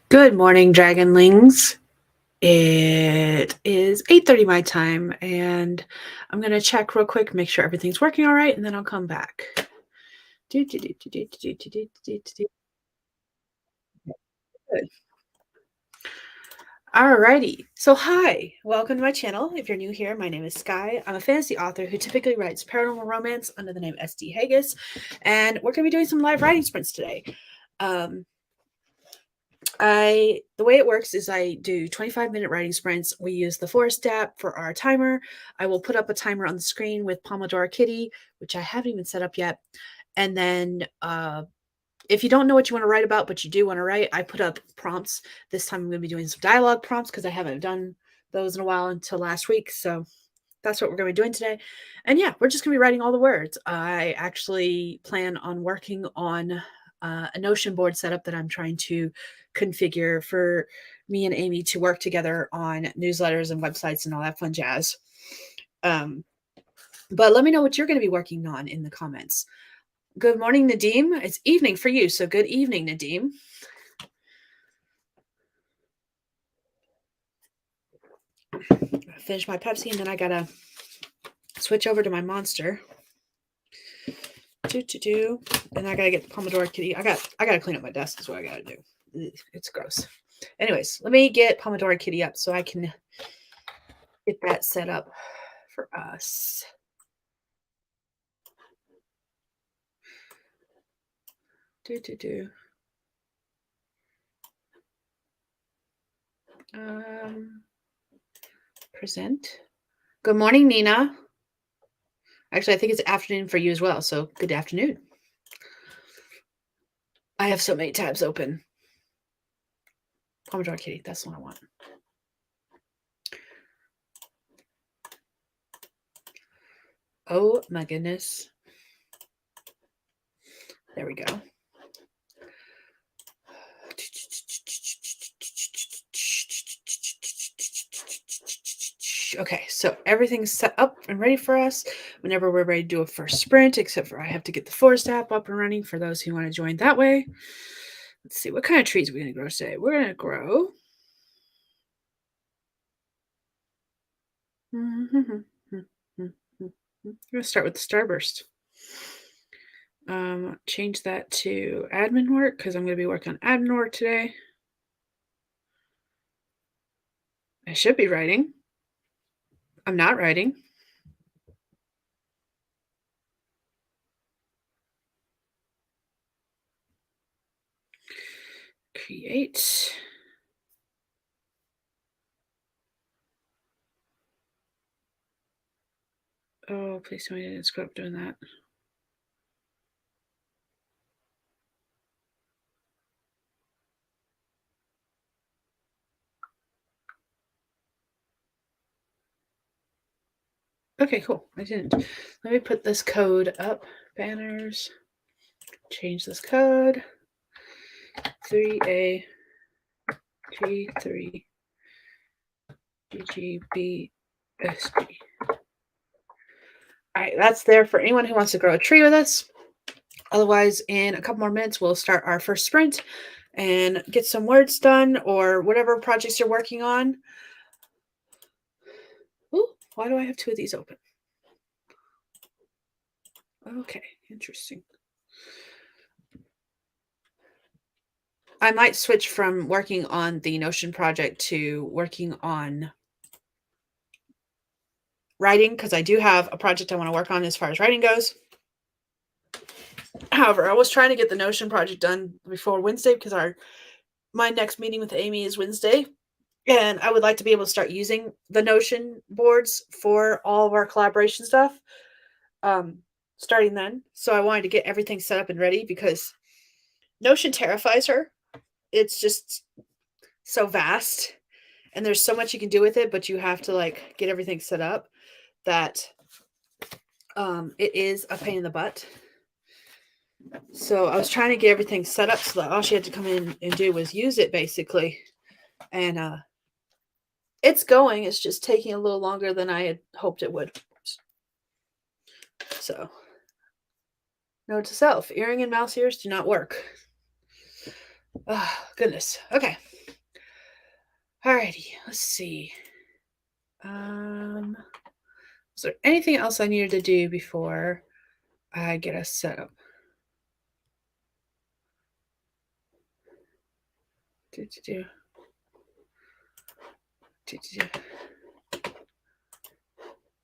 Good morning, Dragonlings. It is 8:30 my time, and I'm gonna check real quick, make sure everything's working all right, and then I'll come back. Good. Alrighty. So hi, welcome to my channel. If you're new here, my name is Skye. I'm a fantasy author who typically writes paranormal romance under the name SD Hegyes, and we're gonna be doing some live writing sprints today. Um, the way it works is I do 25-minute writing sprints. We use the Forest app for our timer. I will put up a timer on the screen with Pomodoro Kitty, which I haven't even set up yet. And then if you don't know what you want to write about, but you do want to write, I put up prompts. This time I'm going to be doing some dialogue prompts because I haven't done those in a while until last week. So that's what we're going to be doing today. And yeah, we're just going to be writing all the words. I actually plan on working on a Notion board setup that I'm trying to configure for me and Amy to work together on newsletters and websites and all that fun jazz. But let me know what you're going to be working on in the comments. Good morning, Nadim. It's evening for you, so good evening, Nadim. Finish my Pepsi, and then I gotta switch over to my Monster. And I gotta get the Pomodoro Kitty. I gotta clean up my desk is what I gotta do. It's gross. Anyways, let me get Pomodoro Kitty up so I can get that set up for us. Present. Good morning, Nina. Actually, I think it's afternoon for you as well, so good afternoon. I have so many tabs open. Pomodoro Kitty, that's the one I want. Oh my goodness. There we go. Okay, so everything's set up and ready for us whenever we're ready to do a first sprint, except for I have to get the Forest app up and running for those who want to join that way. Let's see, what kind of trees are we going to grow today? We're going to grow. We're going to start with the Starburst. Change that to admin work because I'm going to be working on admin work today. I should be writing. I'm not writing. Create. Oh, please tell me I didn't screw up doing that. Okay, cool. I didn't. Let me put this code up. Banners. Change this code. 3A G3 GGBSG. All right, that's there for anyone who wants to grow a tree with us. Otherwise, in a couple more minutes, we'll start our first sprint and get some words done or whatever projects you're working on. Ooh, why do I have two of these open? Okay, interesting. I might switch from working on the Notion project to working on writing because I do have a project I want to work on as far as writing goes. However, I was trying to get the Notion project done before Wednesday because my next meeting with Amy is Wednesday, and I would like to be able to start using the Notion boards for all of our collaboration stuff starting then. So I wanted to get everything set up and ready because Notion terrifies her. It's just so vast and there's so much you can do with it, but you have to like get everything set up that it is a pain in the butt. So I was trying to get everything set up so that all she had to come in and do was use it basically. And it's going. It's just taking a little longer than I had hoped it would. So note to self, earring and mouse ears do not work. Oh, goodness. Okay. Alrighty, let's see. Is there anything else I needed to do before I get us set up?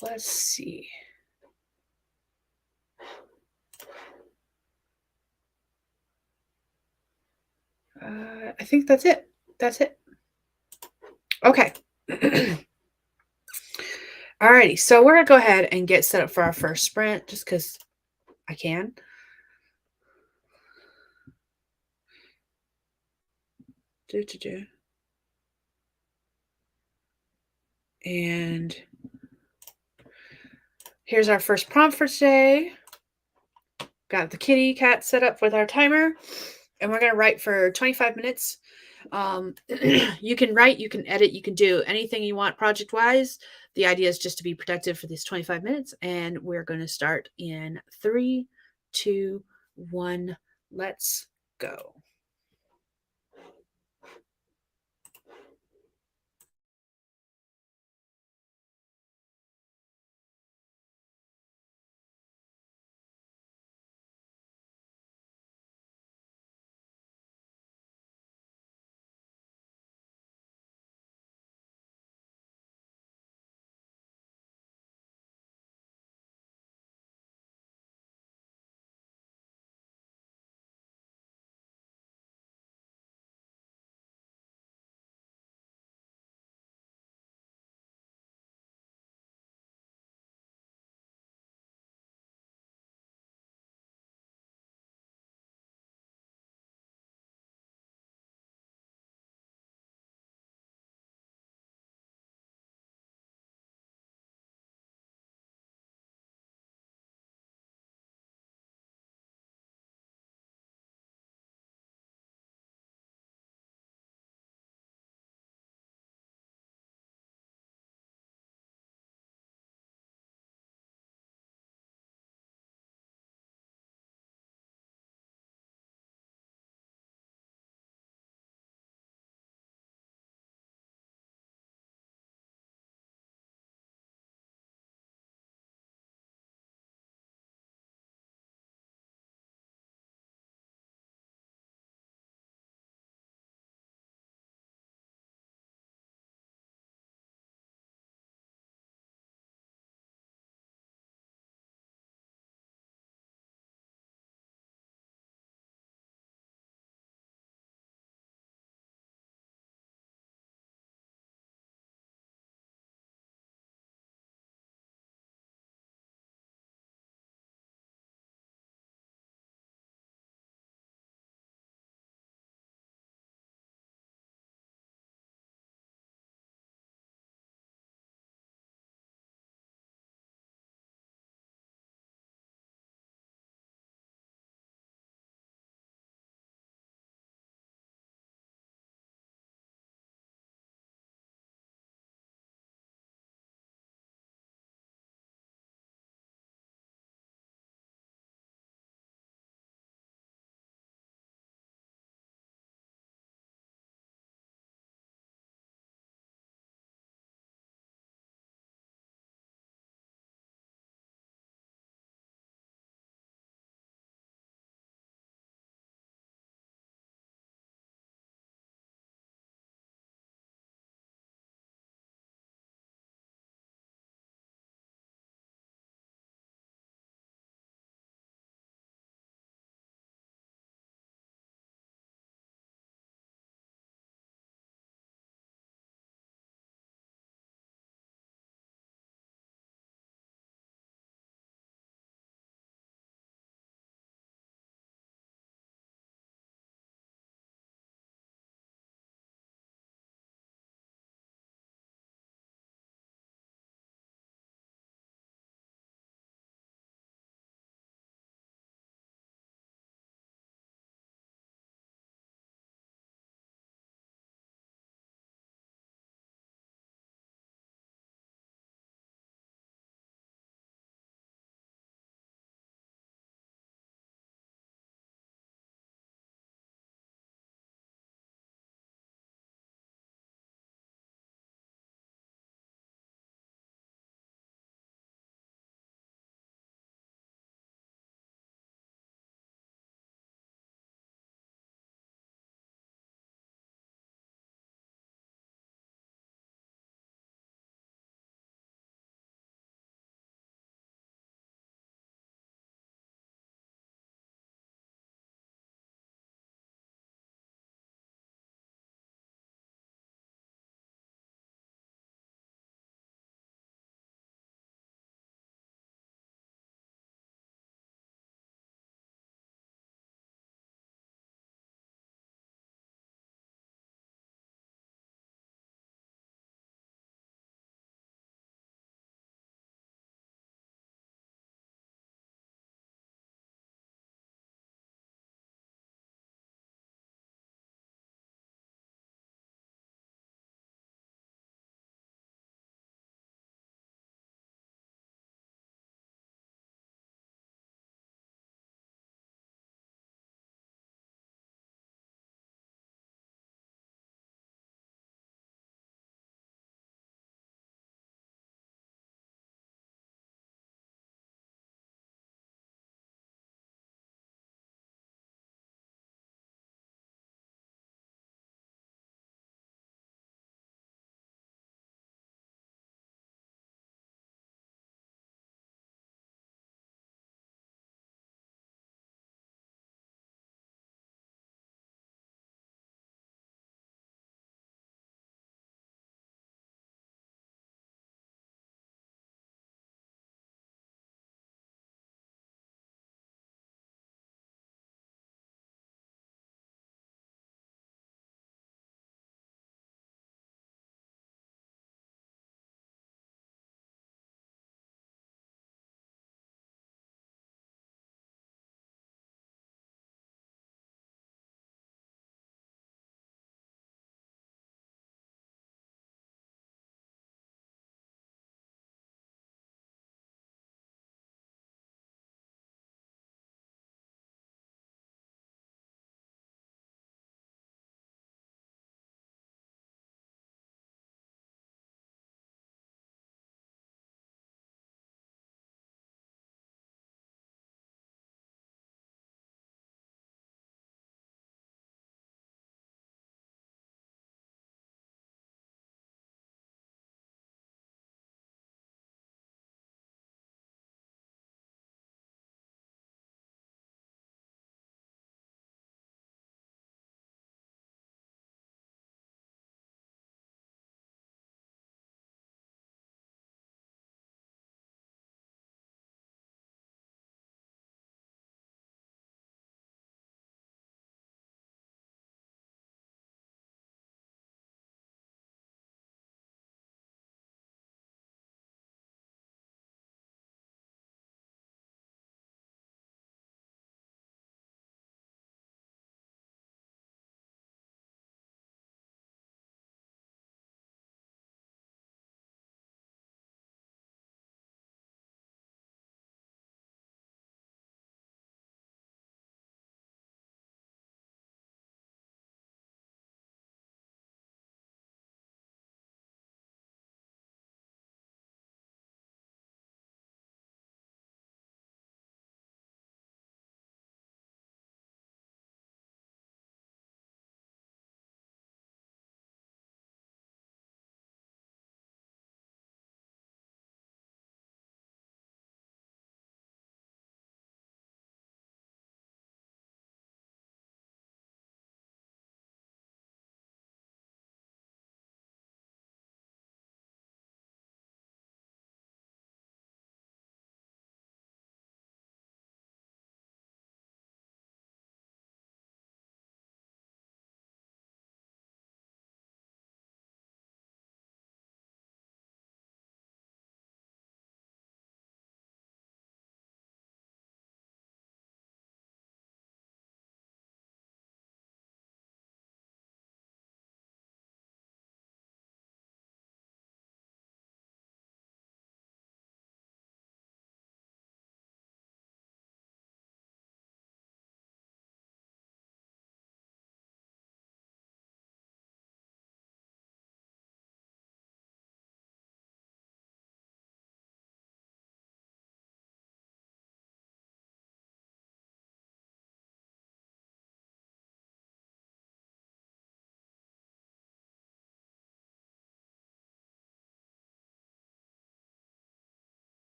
Let's see. I think that's it. That's it. Okay. Alrighty, so we're gonna go ahead and get set up for our first sprint just because I can. And here's our first prompt for today. Got the kitty cat set up with our timer, and we're gonna write for 25 minutes. You can write, you can edit, you can do anything you want project wise. The idea is just to be productive for these 25 minutes, and we're going to start in 3, 2, 1. Let's go.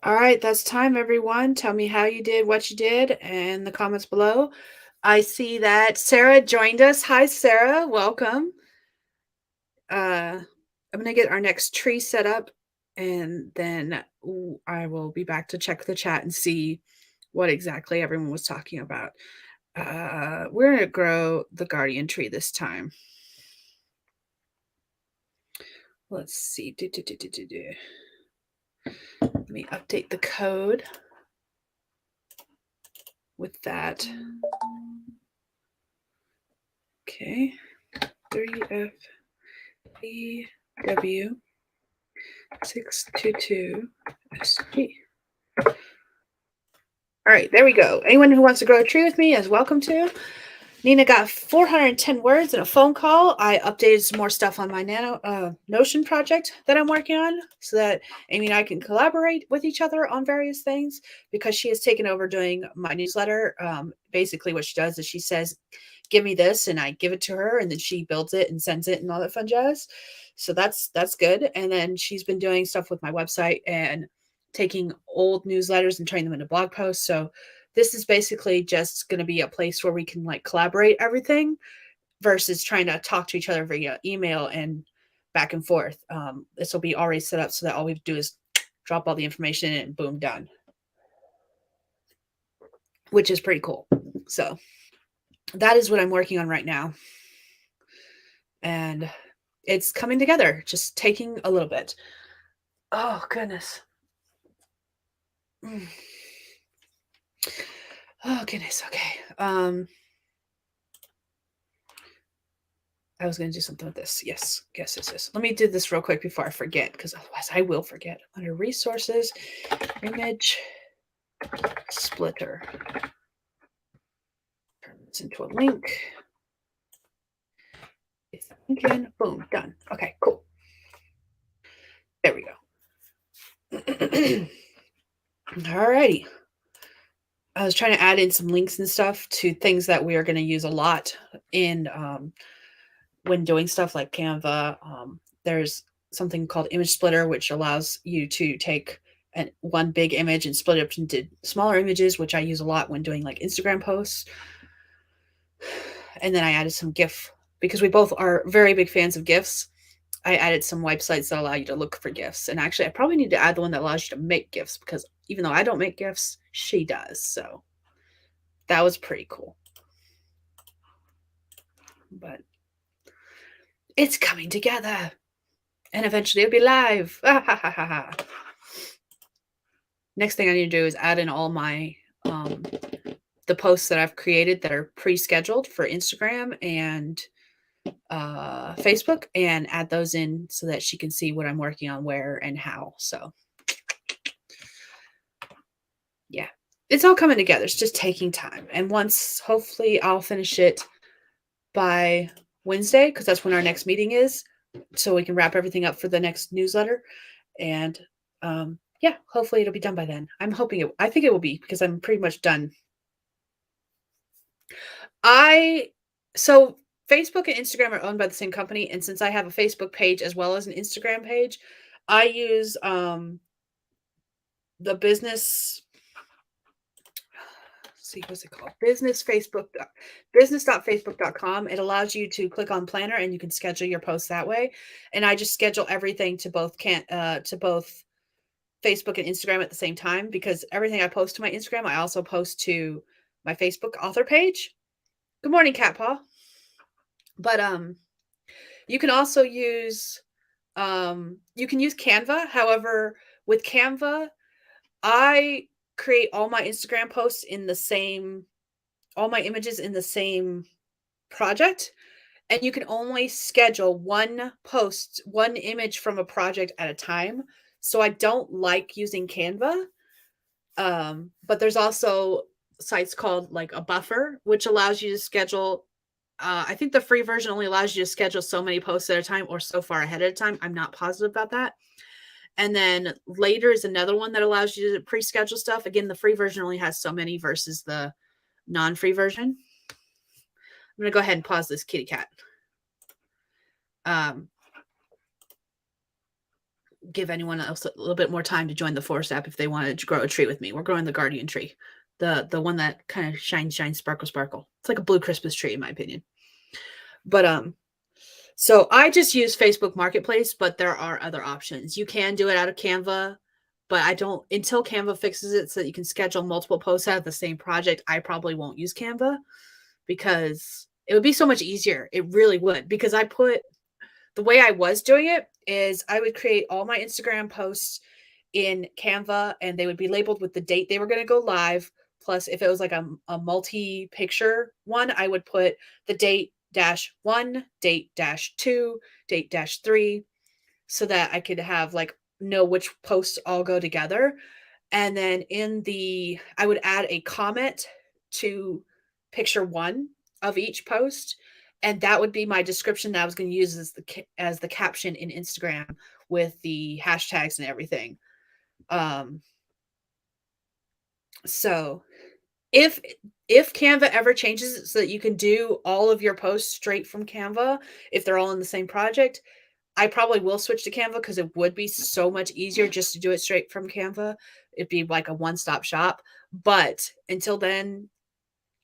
All right, that's time, everyone. Tell me how you did, what you did, in the comments below. I see that Sarah joined us. Hi, Sarah. Welcome. I'm going to get our next tree set up, and then I will be back to check the chat and see what exactly everyone was talking about. We're going to grow the guardian tree this time. Let's see. Let me update the code with that. Okay. 3FBW 622SG. All right, there we go. Anyone who wants to grow a tree with me is welcome to. Nina got 410 words in a phone call. I updated some more stuff on my Notion project that I'm working on so that Amy and I can collaborate with each other on various things because she has taken over doing my newsletter. Basically, what she does is she says, give me this, and I give it to her, and then she builds it and sends it and all that fun jazz. So that's good. And then she's been doing stuff with my website and taking old newsletters and turning them into blog posts. So this is basically just going to be a place where we can like collaborate everything versus trying to talk to each other via email and back and forth. This will be already set up so that all we do is drop all the information in and boom, done, which is pretty cool. So that is what I'm working on right now. And it's coming together, just taking a little bit. Oh, goodness. Oh, goodness. Okay. I was going to do something with this. Yes. Let me do this real quick before I forget, because otherwise I will forget. Under resources, image splitter. Turn this into a link. It's linking. Boom. Done. Okay, cool. There we go. All righty. I was trying to add in some links and stuff to things that we are going to use a lot in when doing stuff like Canva. There's something called image splitter, which allows you to take one big image and split it up into smaller images, which I use a lot when doing like Instagram posts. And then I added some GIF because we both are very big fans of GIFs. I added some websites that allow you to look for GIFs. And actually, I probably need to add the one that allows you to make GIFs because even though I don't make GIFs, she does. So that was pretty cool. But it's coming together. And eventually it'll be live. Next thing I need to do is add in all my the posts that I've created that are pre-scheduled for Instagram and Facebook, and add those in so that she can see what I'm working on, where and how. So yeah, it's all coming together. It's just taking time. And once, hopefully I'll finish it by Wednesday, because that's when our next meeting is, so we can wrap everything up for the next newsletter. And yeah, hopefully it'll be done by then. I'm hoping it. I think it will be, because I'm pretty much done. So Facebook and Instagram are owned by the same company, and since I have a Facebook page as well as an Instagram page, I use the business. Let's see, what's it called? Business.facebook.com. It allows you to click on Planner and you can schedule your posts that way. And I just schedule everything to both Facebook and Instagram at the same time, because everything I post to my Instagram, I also post to my Facebook author page. Good morning, Cat Paw. But you can also use Canva. However, with Canva, I create all my Instagram posts in the same, all my images in the same project, and you can only schedule one post, one image from a project at a time. So I don't like using Canva. But there's also sites called like a Buffer, which allows you to schedule. I think the free version only allows you to schedule so many posts at a time or so far ahead of time. I'm not positive about that. And then later is another one that allows you to pre-schedule stuff. Again, the free version only has so many versus the non-free version. I'm going to go ahead and pause this kitty cat. give anyone else a little bit more time to join the Forest app if they wanted to grow a tree with me. We're growing the guardian tree, the one that kind of shine, sparkle, sparkle. It's like a blue Christmas tree, in my opinion. But so I just use Facebook Marketplace, but there are other options. You can do it out of Canva, but I don't until Canva fixes it so that you can schedule multiple posts out of the same project. I probably won't use Canva because it would be so much easier. It really would because I put the way I was doing it is I would create all my Instagram posts in Canva and they would be labeled with the date they were going to go live. Plus, if it was like a multi picture one, I would put the date dash one, date dash two, date dash three, so that I could have like know which posts all go together. And then I would add a comment to picture one of each post. And that would be my description that I was going to use as the caption in Instagram with the hashtags and everything. Um, so if Canva ever changes it so that you can do all of your posts straight from Canva, if they're all in the same project, I probably will switch to Canva because it would be so much easier just to do it straight from Canva. It'd be like a one-stop shop. But until then,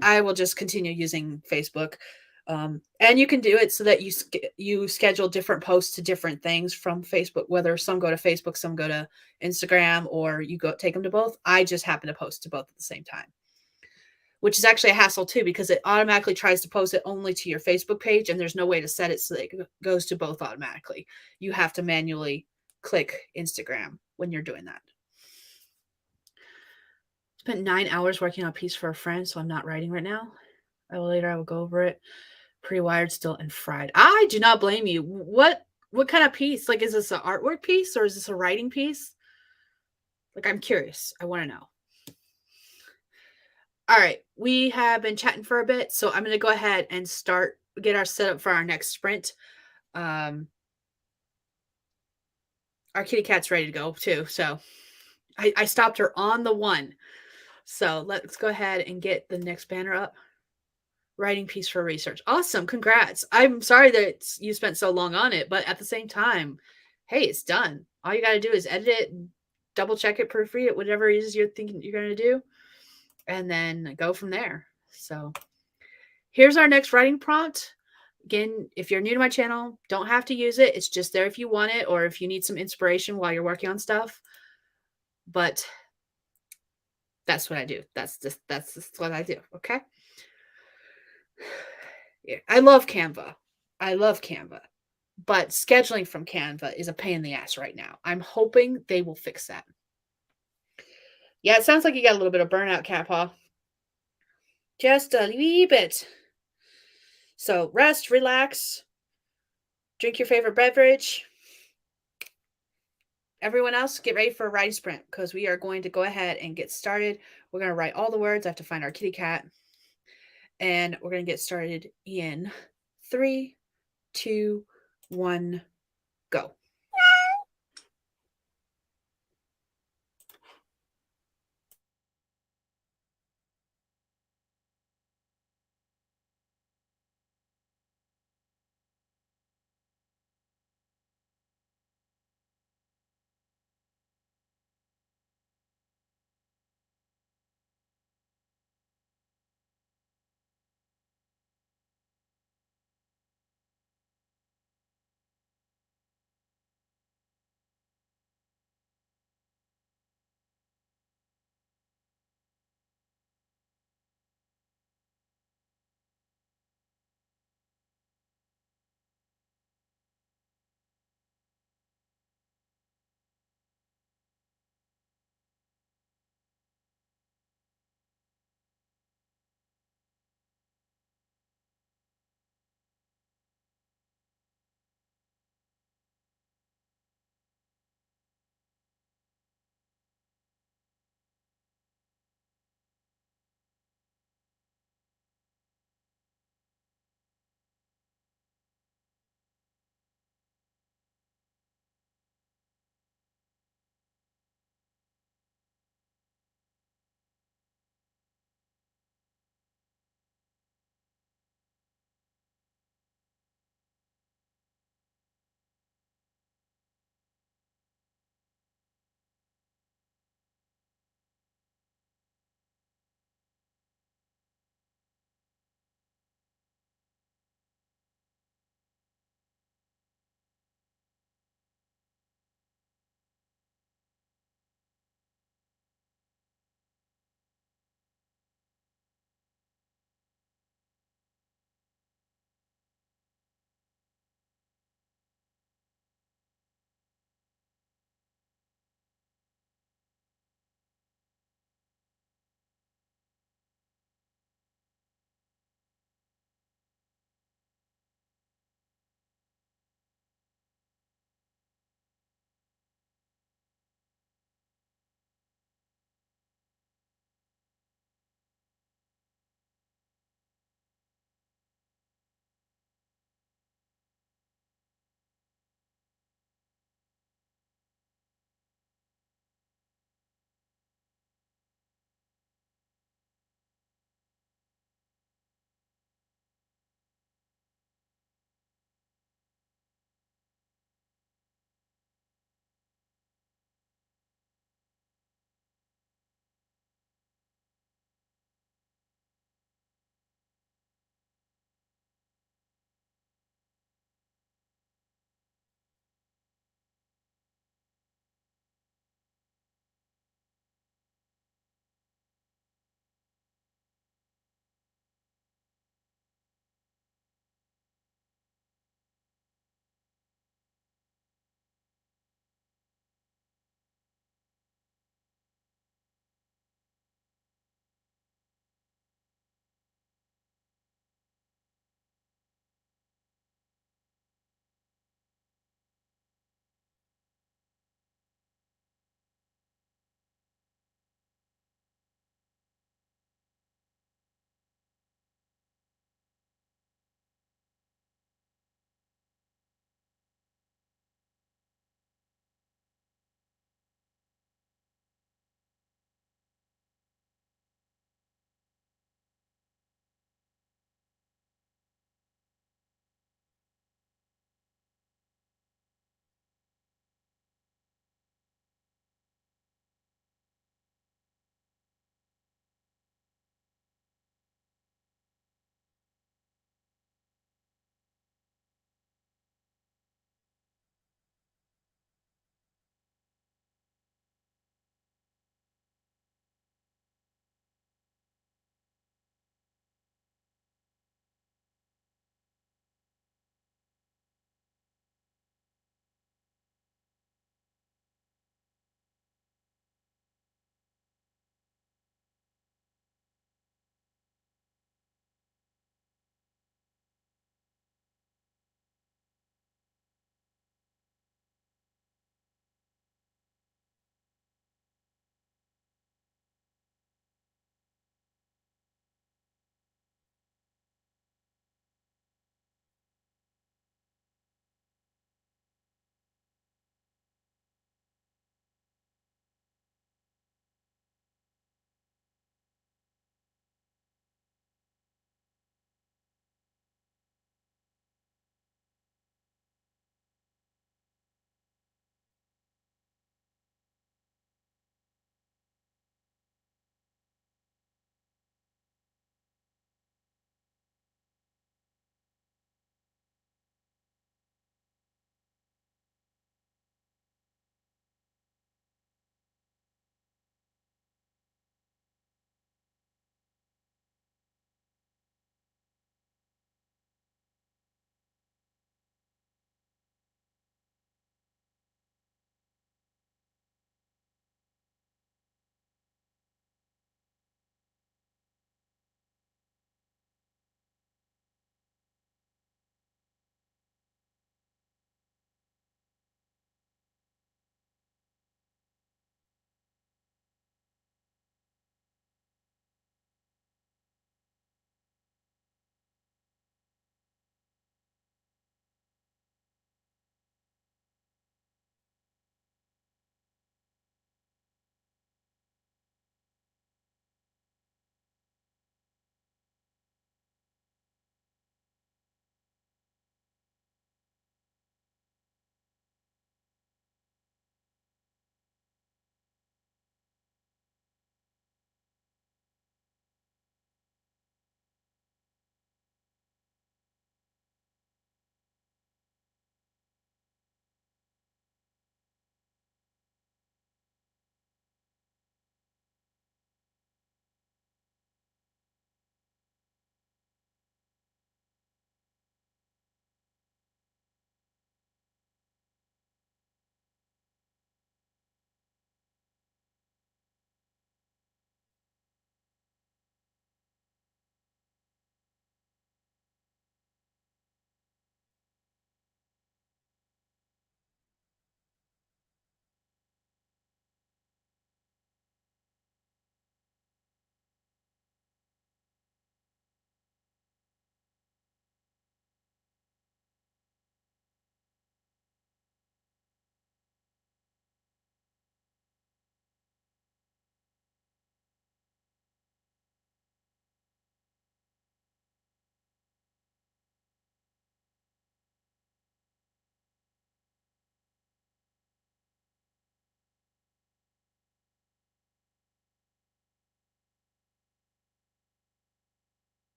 I will just continue using Facebook. And you can do it so that you schedule different posts to different things from Facebook, whether some go to Facebook, some go to Instagram, or you go take them to both. I just happen to post to both at the same time, which is actually a hassle too because it automatically tries to post it only to your Facebook page, and there's no way to set it so that it goes to both automatically. You have to manually click Instagram when you're doing that. Spent 9 hours working on a piece for a friend, so I'm not writing right now. Later I will go over it. Pre-wired still and fried. I do not blame you. What kind of piece? Like, is this an artwork piece or is this a writing piece? Like, I'm curious. I want to know. All right, we have been chatting for a bit, so I'm going to go ahead and get our setup for our next sprint. Our kitty cat's ready to go too, so I stopped her on the one. So let's go ahead and get the next banner up. Writing piece for research. Awesome. Congrats. I'm sorry that you spent so long on it, but at the same time, hey, it's done. All you got to do is edit it, double check it, proofread it, whatever it is you're thinking you're going to do, and then go from there. So here's our next writing prompt. Again, if you're new to my channel, don't have to use it. It's just there if you want it or if you need some inspiration while you're working on stuff. But that's what I do. That's just what I do. Okay. Yeah, I love Canva. But scheduling from Canva is a pain in the ass right now. I'm hoping they will fix that. Yeah, it sounds like you got a little bit of burnout, Cat Paw. Just a wee bit. So rest, relax, drink your favorite beverage. Everyone else, get ready for a writing sprint because we are going to go ahead and get started. We're going to write all the words. I have to find our kitty cat. And we're going to get started in 3, 2, 1, go.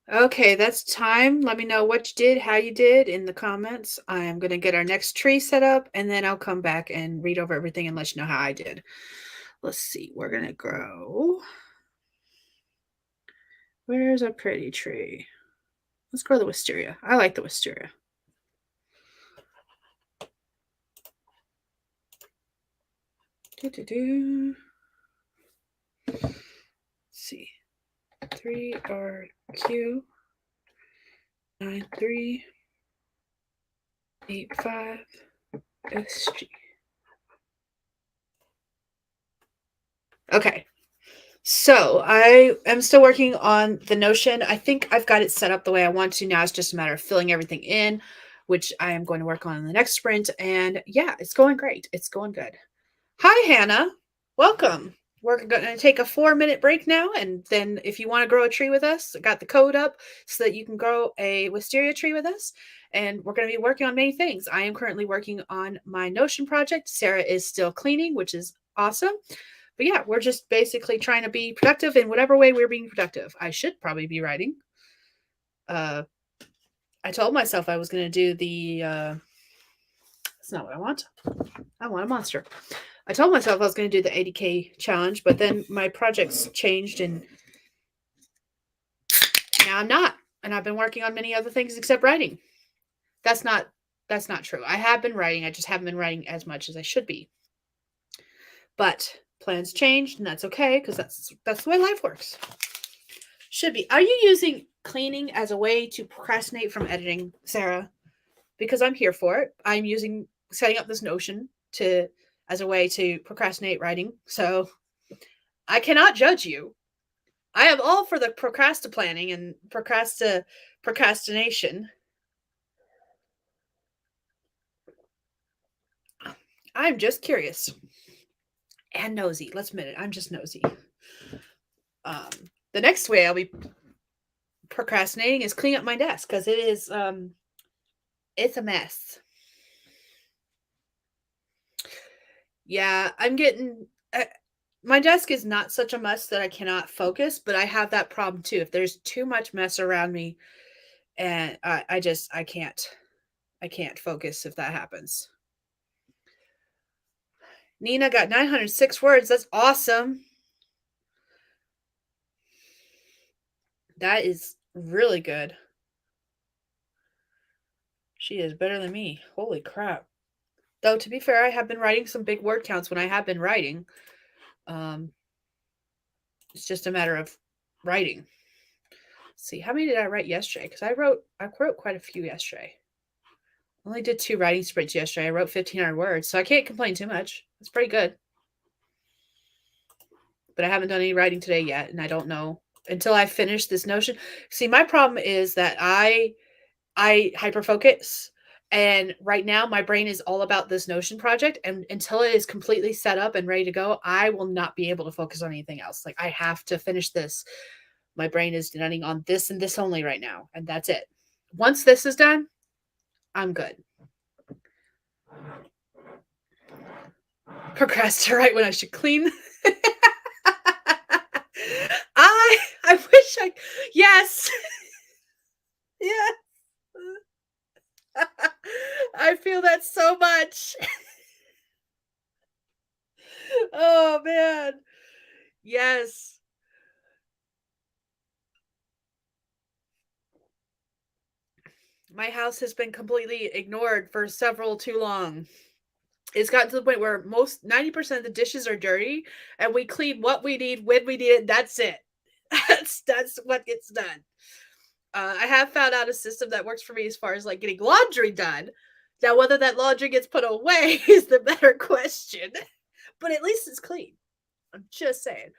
Okay, that's time. Let me know what you did, how you did in the comments. I am going to get our next tree set up, and then I'll come back and read over everything and let you know how I did. Let's see. We're going to grow. Where's a pretty tree? Let's grow the wisteria. I like the wisteria. Let's see. 3RQ 9385SG. Okay. So I am still working on the Notion. I think I've got it set up the way I want to. Now it's just a matter of filling everything in, which I am going to work on in the next sprint. And yeah, it's going great. It's going good. Hi, Hannah. Welcome. We're going to take a 4-minute break now. And then if you want to grow a tree with us, I got the code up so that you can grow a wisteria tree with us. And we're going to be working on many things. I am currently working on my Notion project. Sarah is still cleaning, which is awesome. But yeah, we're just basically trying to be productive in whatever way we're being productive. I should probably be writing. I told myself I was going to do the. That's not what I want. I want a monster. I told myself I was going to do the 80K challenge, but then my projects changed and now I'm not. And I've been working on many other things except writing. That's not true. I have been writing. I just haven't been writing as much as I should be. But plans changed, and that's okay because that's the way life works. Should be. Are you using cleaning as a way to procrastinate from editing, Sarah? Because I'm here for it. I'm using setting up this Notion as a way to procrastinate writing. So I cannot judge you. I am all for the planning and procrastination. I'm just curious and nosy. Let's admit it. I'm just nosy. The next way I'll be procrastinating is cleaning up my desk because it is it's a mess. Yeah, I'm getting my desk is not such a mess that I cannot focus, but I have that problem too. If there's too much mess around me, and I can't focus if that happens. Nina got 906 words. That's awesome. That is really good. She is better than me. Holy crap. Though, to be fair, I have been writing some big word counts when I have been writing. It's just a matter of writing. Let's see, how many did I write yesterday? Because I wrote quite a few yesterday. I only did 2 writing sprints yesterday. I wrote 1,500 words, so I can't complain too much. It's pretty good. But I haven't done any writing today yet, and I don't know until I finish this Notion. See, my problem is that I hyper focus, and right now my brain is all about this Notion project, and until it is completely set up and ready to go, I will not be able to focus on anything else. Like, I have to finish this. My brain is running on this and this only right now, and that's it. Once this is done, I'm good. Procrastinate when I should clean. I wish I yes. Yeah. I feel that so much. Oh man. Yes. My house has been completely ignored for several too long. It's gotten to the point where 90% of the dishes are dirty, and we clean what we need when we need it. That's it. That's what gets done. I have found out a system that works for me as far as like getting laundry done. Now, whether that laundry gets put away is the better question, but at least it's clean. I'm just saying.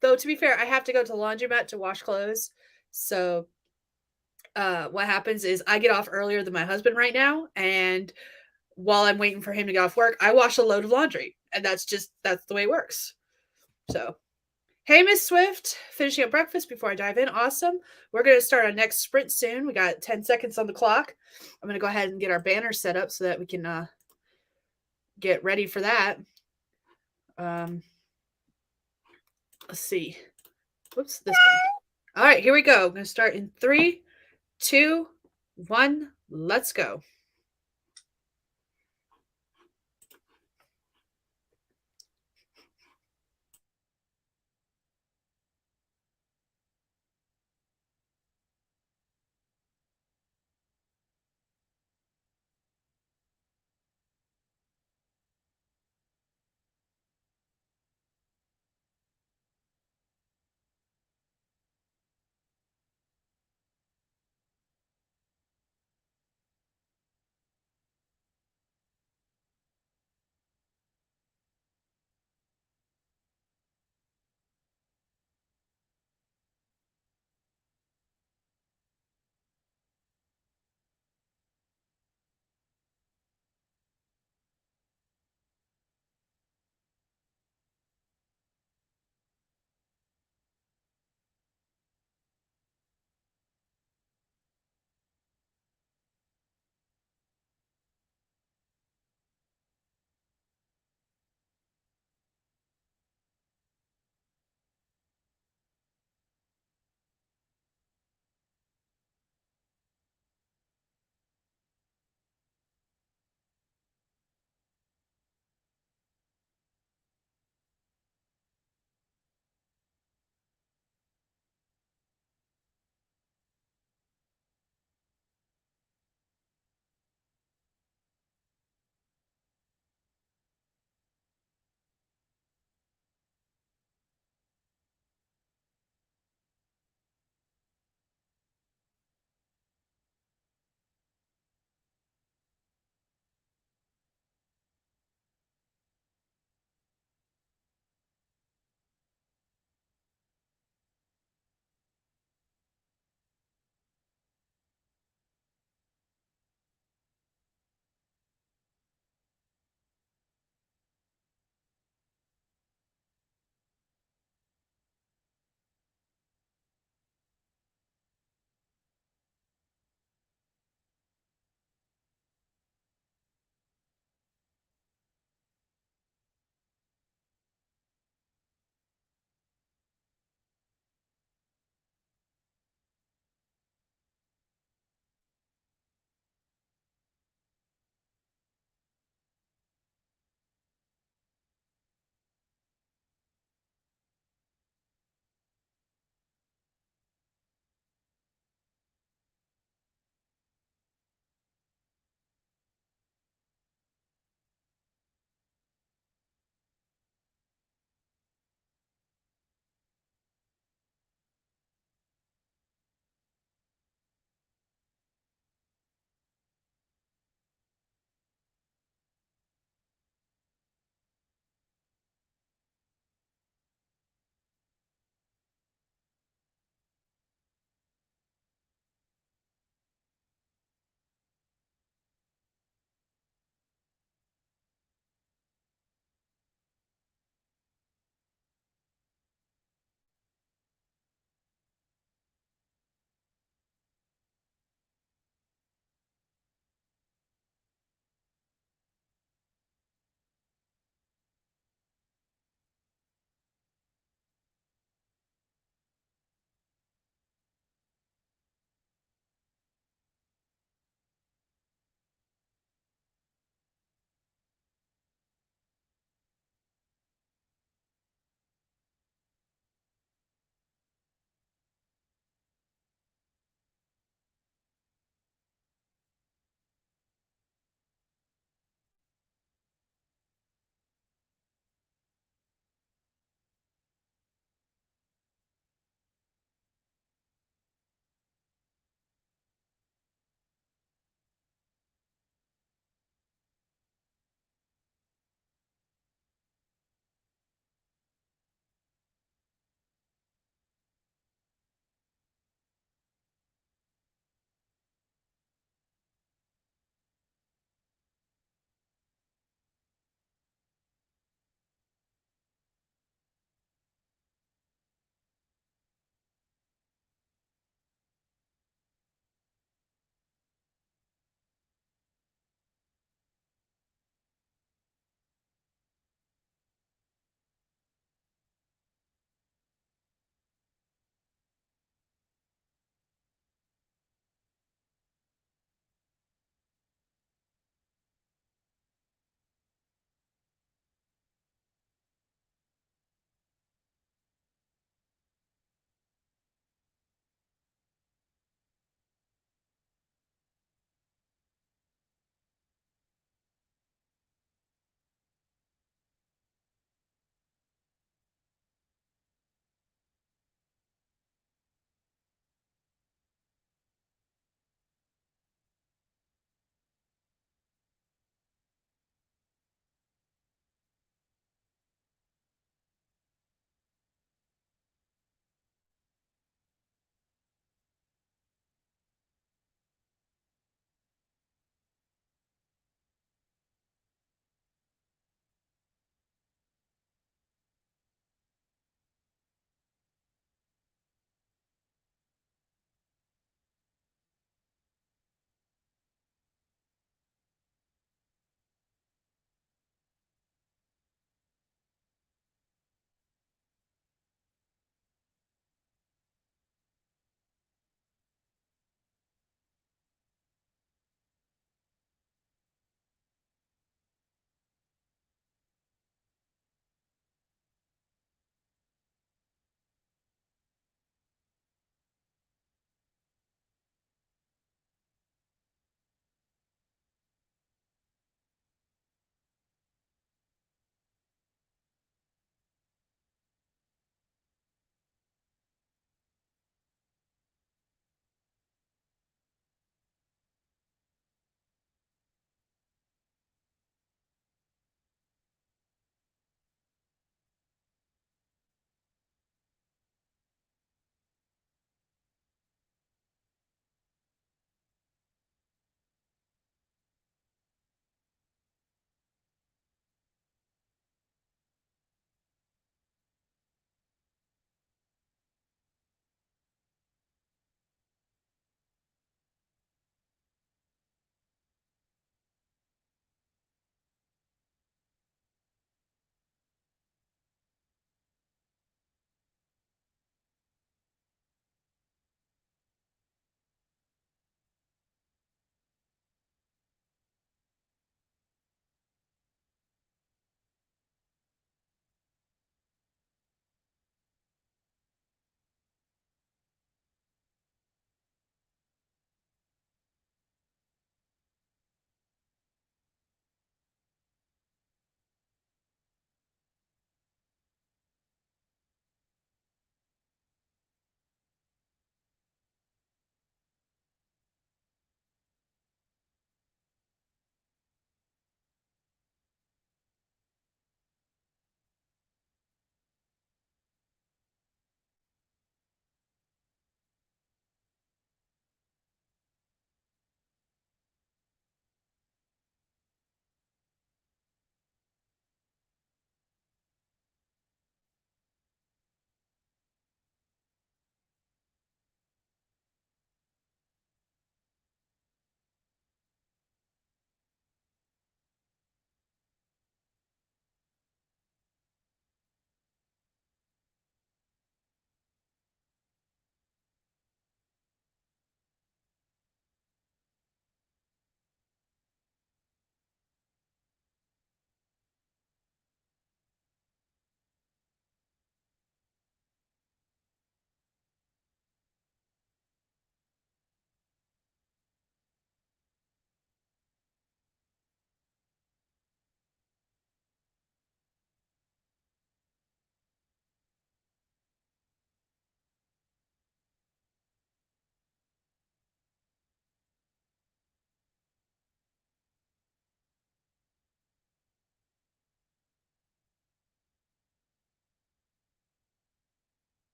Though, to be fair, I have to go to the laundromat to wash clothes. So, what happens is I get off earlier than my husband right now, and while I'm waiting for him to get off work, I wash a load of laundry, and that's the way it works. So, hey, Miss Swift, finishing up breakfast before I dive in. Awesome. We're going to start our next sprint soon. We got 10 seconds on the clock. I'm going to go ahead and get our banner set up so that we can get ready for that. Let's see. Whoops, this one. All right, here we go. I'm going to start in 3, 2, 1. Let's go.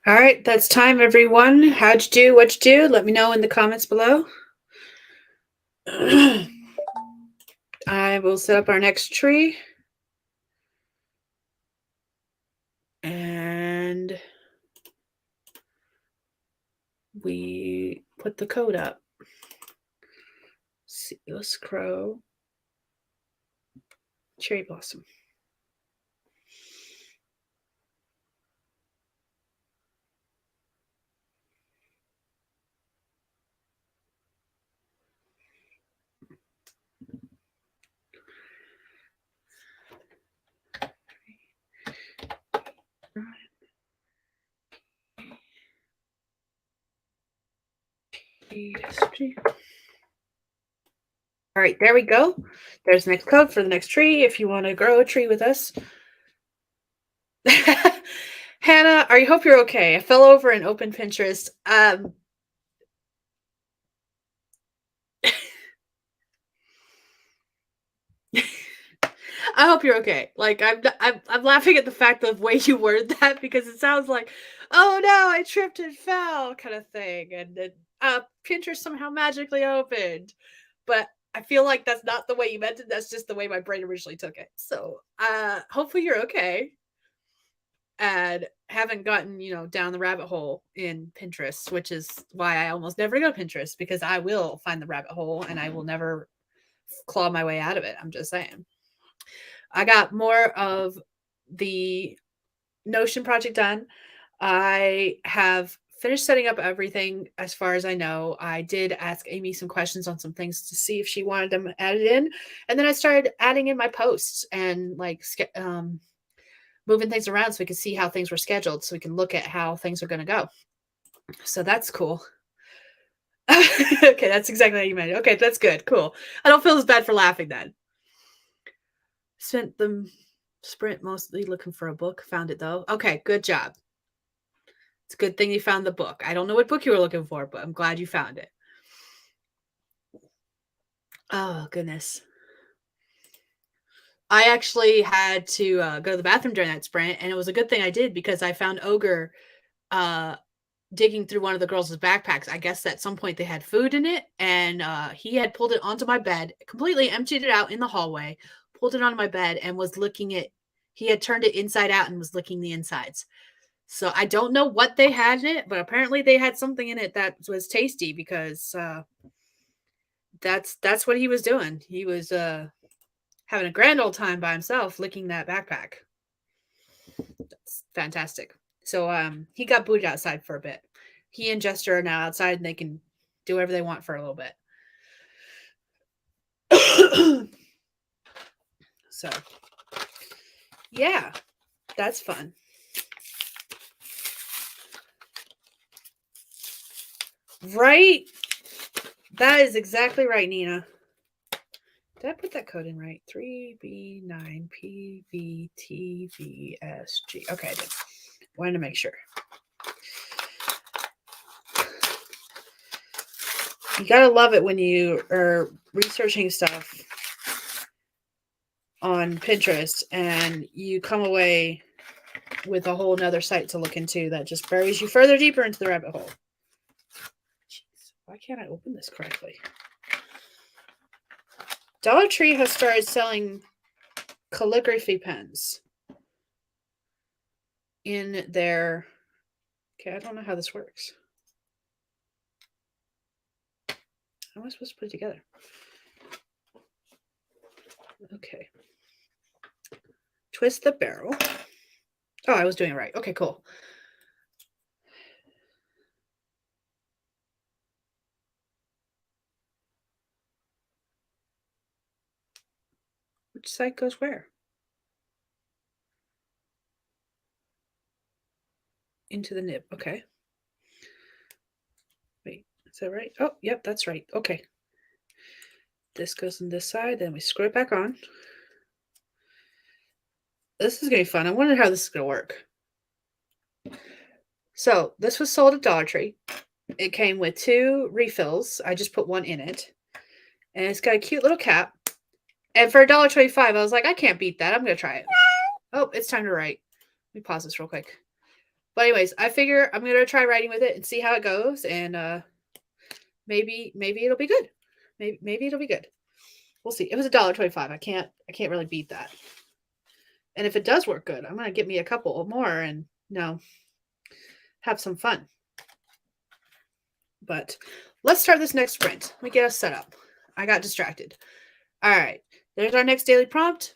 All right, that's time, everyone. How'd you do? What'd you do? Let me know in the comments below. I will set up our next tree. And we put the code up. Seedless crow. Cherry blossom. All right, there we go. There's the next code for the next tree if you want to grow a tree with us. Hannah, I hope you're okay. I fell over and opened Pinterest. I hope you're okay. Like I'm laughing at the fact of the way you word that because it sounds like, oh no, I tripped and fell kind of thing, and then Pinterest somehow magically opened. But I feel like that's not the way you meant it. That's just the way my brain originally took it. So hopefully you're okay and haven't gotten, down the rabbit hole in Pinterest, which is why I almost never go Pinterest, because I will find the rabbit hole and I will never claw my way out of it. I'm just saying. I got more of the Notion project done. I have finished setting up everything as far as I know. I did ask Amy some questions on some things to see if she wanted them added in. And then I started adding in my posts and moving things around so we can see how things were scheduled, so we can look at how things are going to go. So that's cool. Okay, that's exactly how you meant it. Okay, that's good. Cool. I don't feel as bad for laughing then. Spent the sprint mostly looking for a book. Found it though. Okay, good job. It's a good thing you found the book. I don't know what book you were looking for, but I'm glad you found it. Oh, goodness. I actually had to go to the bathroom during that sprint, and it was a good thing I did because I found Ogre digging through one of the girls' backpacks. I guess at some point they had food in it, and he had pulled it onto my bed, completely emptied it out in the hallway, pulled it onto my bed, and was licking it. He had turned it inside out and was licking the insides. So I don't know what they had in it, but apparently they had something in it that was tasty, because that's what he was doing. He was having a grand old time by himself licking that backpack. That's fantastic. So he got booted outside for a bit. He and Jester are now outside and they can do whatever they want for a little bit. So yeah, that's fun. Right? That is exactly right, Nina. Did I put that code in right? 3B9PVTVSG. Okay, I did. Wanted to make sure. You gotta love it when you are researching stuff on Pinterest and you come away with a whole nother site to look into that just buries you further deeper into the rabbit hole. Jeez, why can't I open this correctly? Dollar Tree has started selling calligraphy pens in their... Okay, I don't know how this works. How am I supposed to put it together? Okay. Twist the barrel. Oh, I was doing it right. Okay, cool. Which side goes where? Into the nib. Okay. Wait, is that right? Oh, yep, that's right. Okay. This goes on this side, then we screw it back on. This is going to be fun. I wonder how this is going to work. So this was sold at Dollar Tree. It came with 2 refills. I just put one in it. And it's got a cute little cap. And for $1.25, I was like, I can't beat that. I'm going to try it. Oh, it's time to write. Let me pause this real quick. But anyways, I figure I'm gonna try writing with it and see how it goes, and maybe it'll be good. Maybe it'll be good. We'll see. It was $1.25. I can't really beat that. And if it does work good, I'm gonna get me a couple more and have some fun. But let's start this next sprint. Let me get us set up. I got distracted. All right. There's our next daily prompt.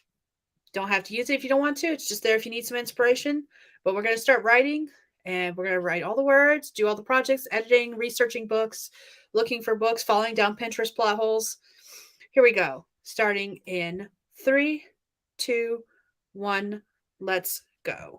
Don't have to use it if you don't want to. It's just there if you need some inspiration. But we're going to start writing, and we're going to write all the words, do all the projects, editing, researching books, looking for books, falling down Pinterest plot holes. Here we go. Starting in 3, 2, 1. Let's go.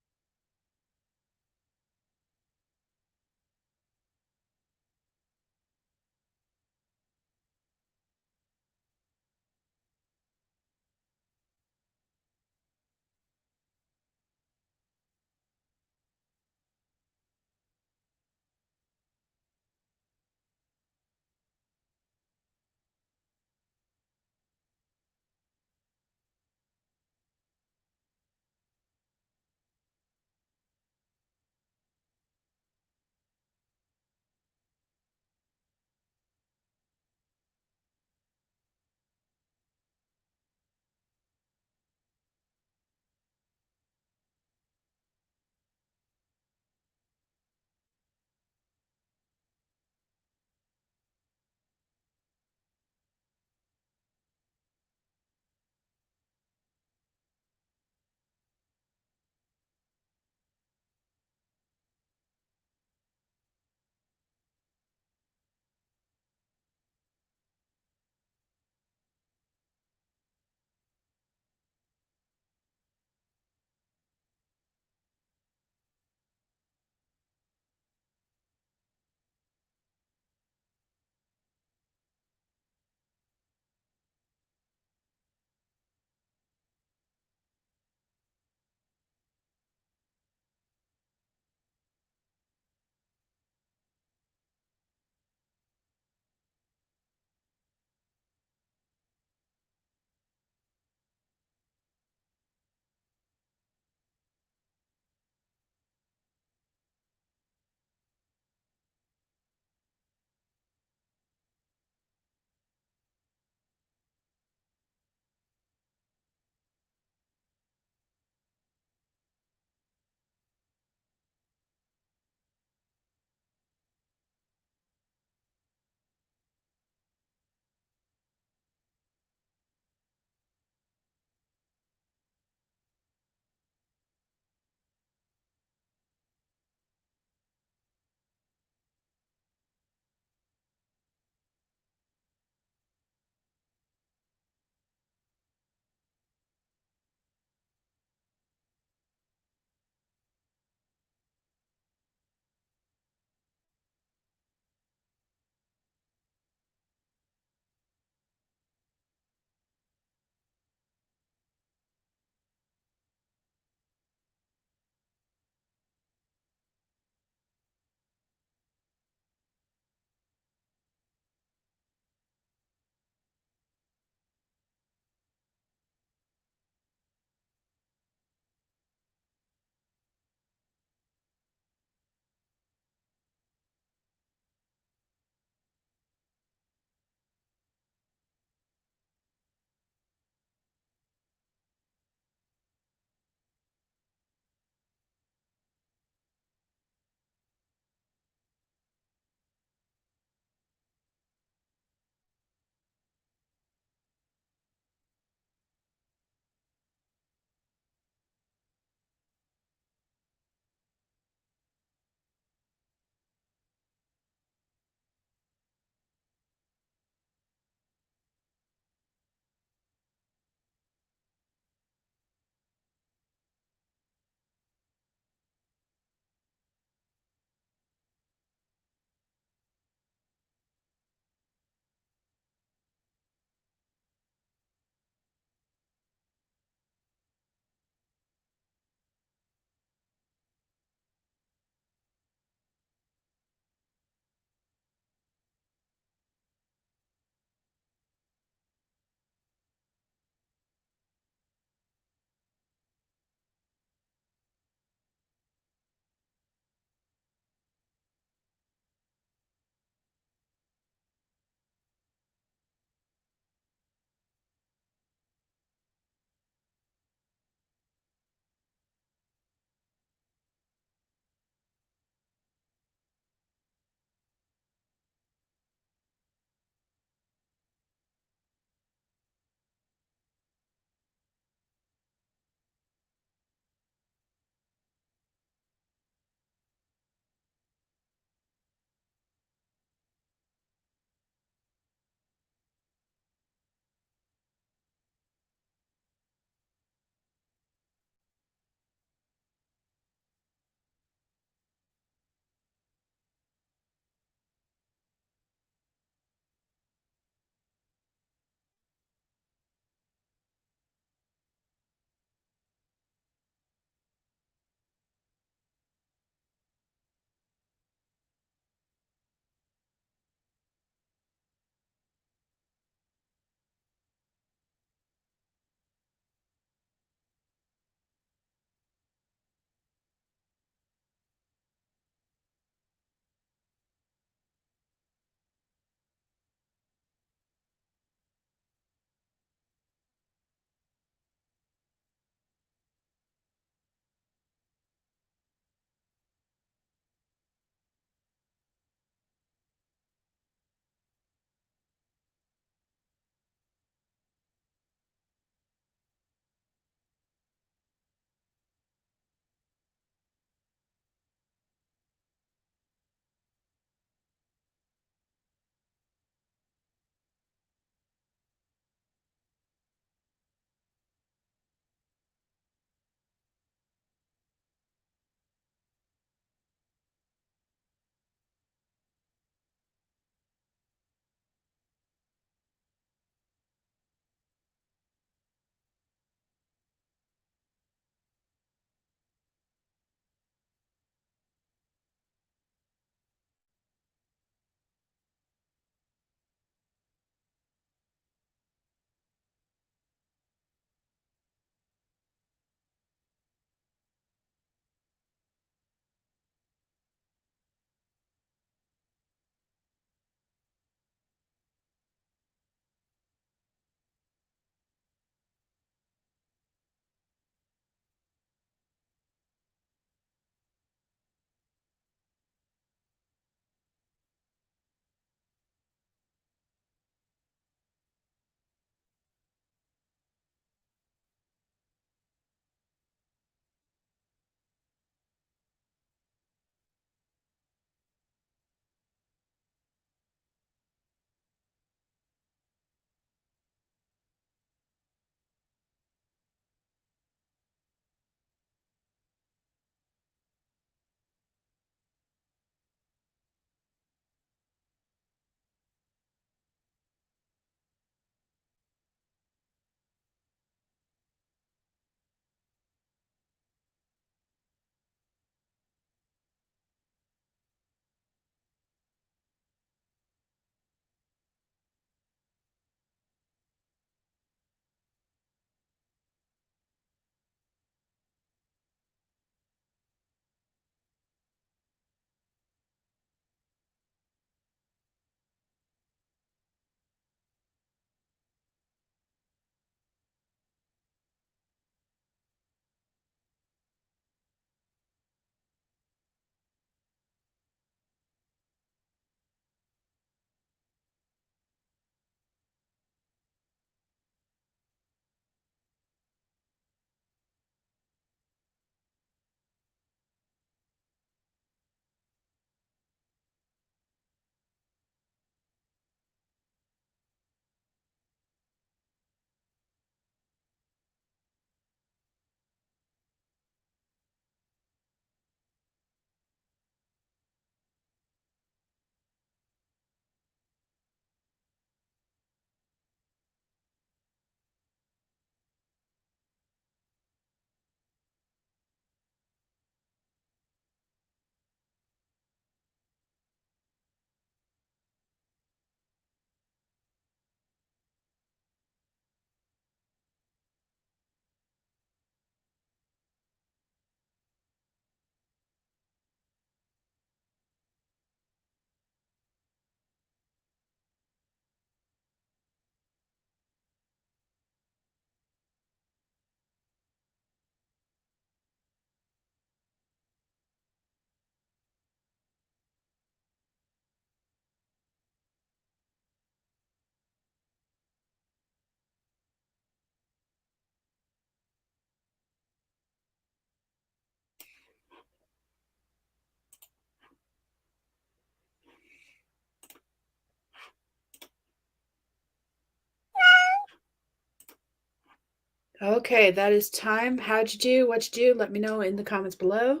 Okay, that is time. How'd you do? What'd you do? Let me know in the comments below.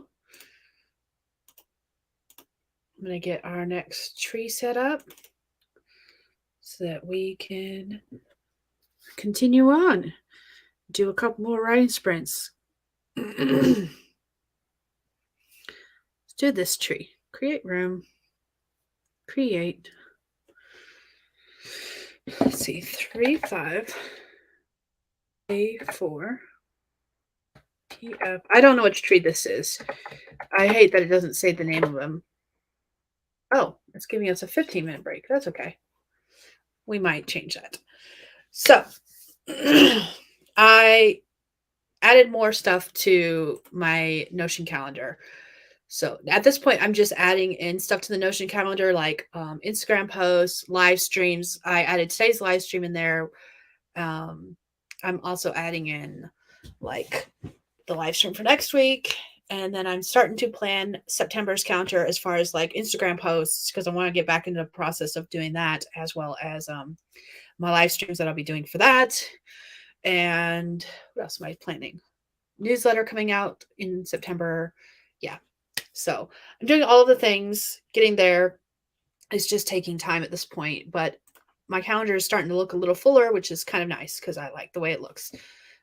I'm going to get our next tree set up so that we can continue on. Do a couple more riding sprints. Let's do this tree. Create room. Create. Let's see. 3, 5, A4. PF. I don't know which tree this is. I hate that it doesn't say the name of them. Oh, it's giving us a 15-minute break. That's okay. We might change that. So, I added more stuff to my Notion calendar. So at this point, I'm just adding in stuff to the Notion calendar, like Instagram posts, live streams. I added today's live stream in there. I'm also adding in like the live stream for next week. And then I'm starting to plan September's calendar as far as like Instagram posts, because I want to get back into the process of doing that, as well as my live streams that I'll be doing for that. And what else am I planning? Newsletter coming out in September. Yeah. So I'm doing all of the things, getting there. It's just taking time at this point, but my calendar is starting to look a little fuller, which is kind of nice because I like the way it looks.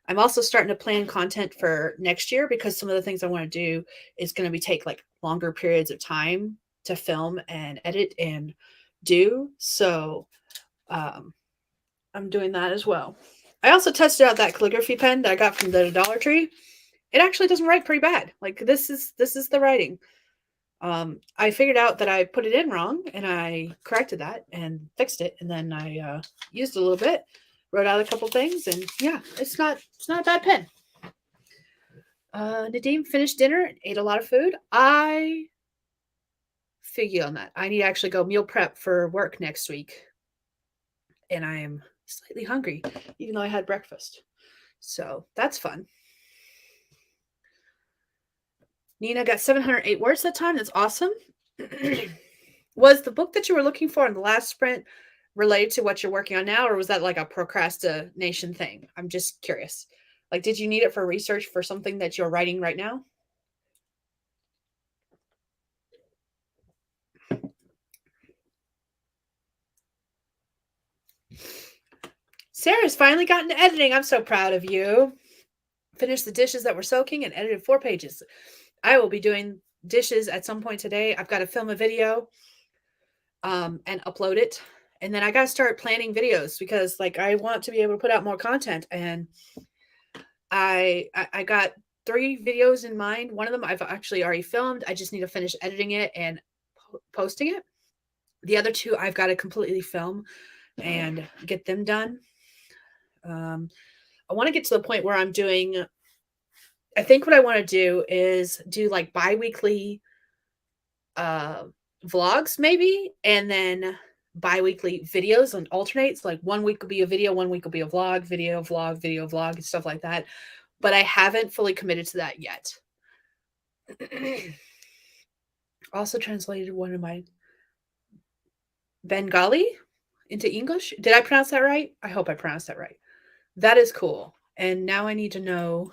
I'm also starting to plan content for next year because some of the things I want to do is going to be take like longer periods of time to film and edit and do. So I'm doing that as well. I also tested out that calligraphy pen that I got from the Dollar Tree. It actually doesn't write pretty bad. Like this is the writing. I figured out that I put it in wrong, and I corrected that and fixed it, and then I used it a little bit, wrote out a couple things, and yeah, it's not a bad pen. Nadim finished dinner and ate a lot of food. I figure on that. I need to actually go meal prep for work next week, and I am slightly hungry, even though I had breakfast. So that's fun. Nina got 708 words that time. That's awesome. Was the book that you were looking for in the last sprint related to what you're working on now, or was that like a procrastination thing? I'm just curious. Like, did you need it for research for something that you're writing right now? Sarah's finally gotten to editing. I'm so proud of you. Finished the dishes that were soaking and edited 4 pages. I will be doing dishes at some point today. I've got to film a video and upload it. And then I got to start planning videos because like I want to be able to put out more content. And I got 3 videos in mind. One of them I've actually already filmed. I just need to finish editing it and posting it. The other 2 I've got to completely film and get them done. I want to get to the point where I'm doing, I think what I want to do is do like bi-weekly vlogs maybe, and then bi-weekly videos and alternates. Like 1 week will be a video, 1 week will be a vlog, video, vlog, video, vlog, and stuff like that. But I haven't fully committed to that yet. Also translated one of my Bengali into English. Did I pronounce that right? I hope I pronounced that right. That is cool. And now I need to know.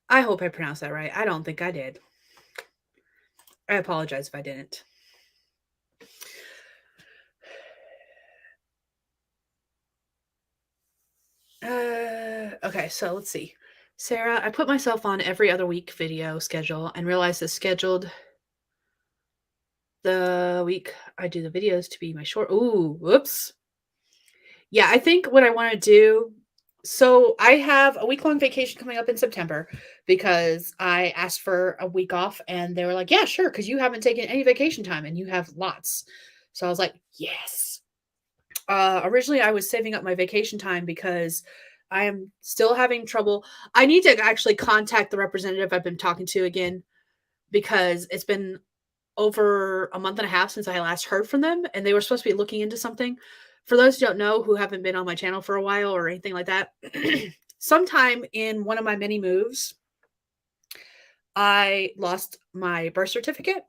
I hope I pronounced that right. I don't think I did. I apologize if I didn't. Okay, so let's see. Sarah, I put myself on every other week video schedule and realized it's scheduled the week I do the videos to be my short. Ooh, whoops. Yeah, I think what I want to do. So I have a week-long vacation coming up in September because I asked for a week off and they were like, yeah, sure, because you haven't taken any vacation time and you have lots. So I was like, yes. Originally, I was saving up my vacation time because I am still having trouble. I need to actually contact the representative I've been talking to again because it's been over a month and a half since I last heard from them, and they were supposed to be looking into something. For those who don't know, who haven't been on my channel for a while or anything like that, sometime in one of my many moves, I lost my birth certificate,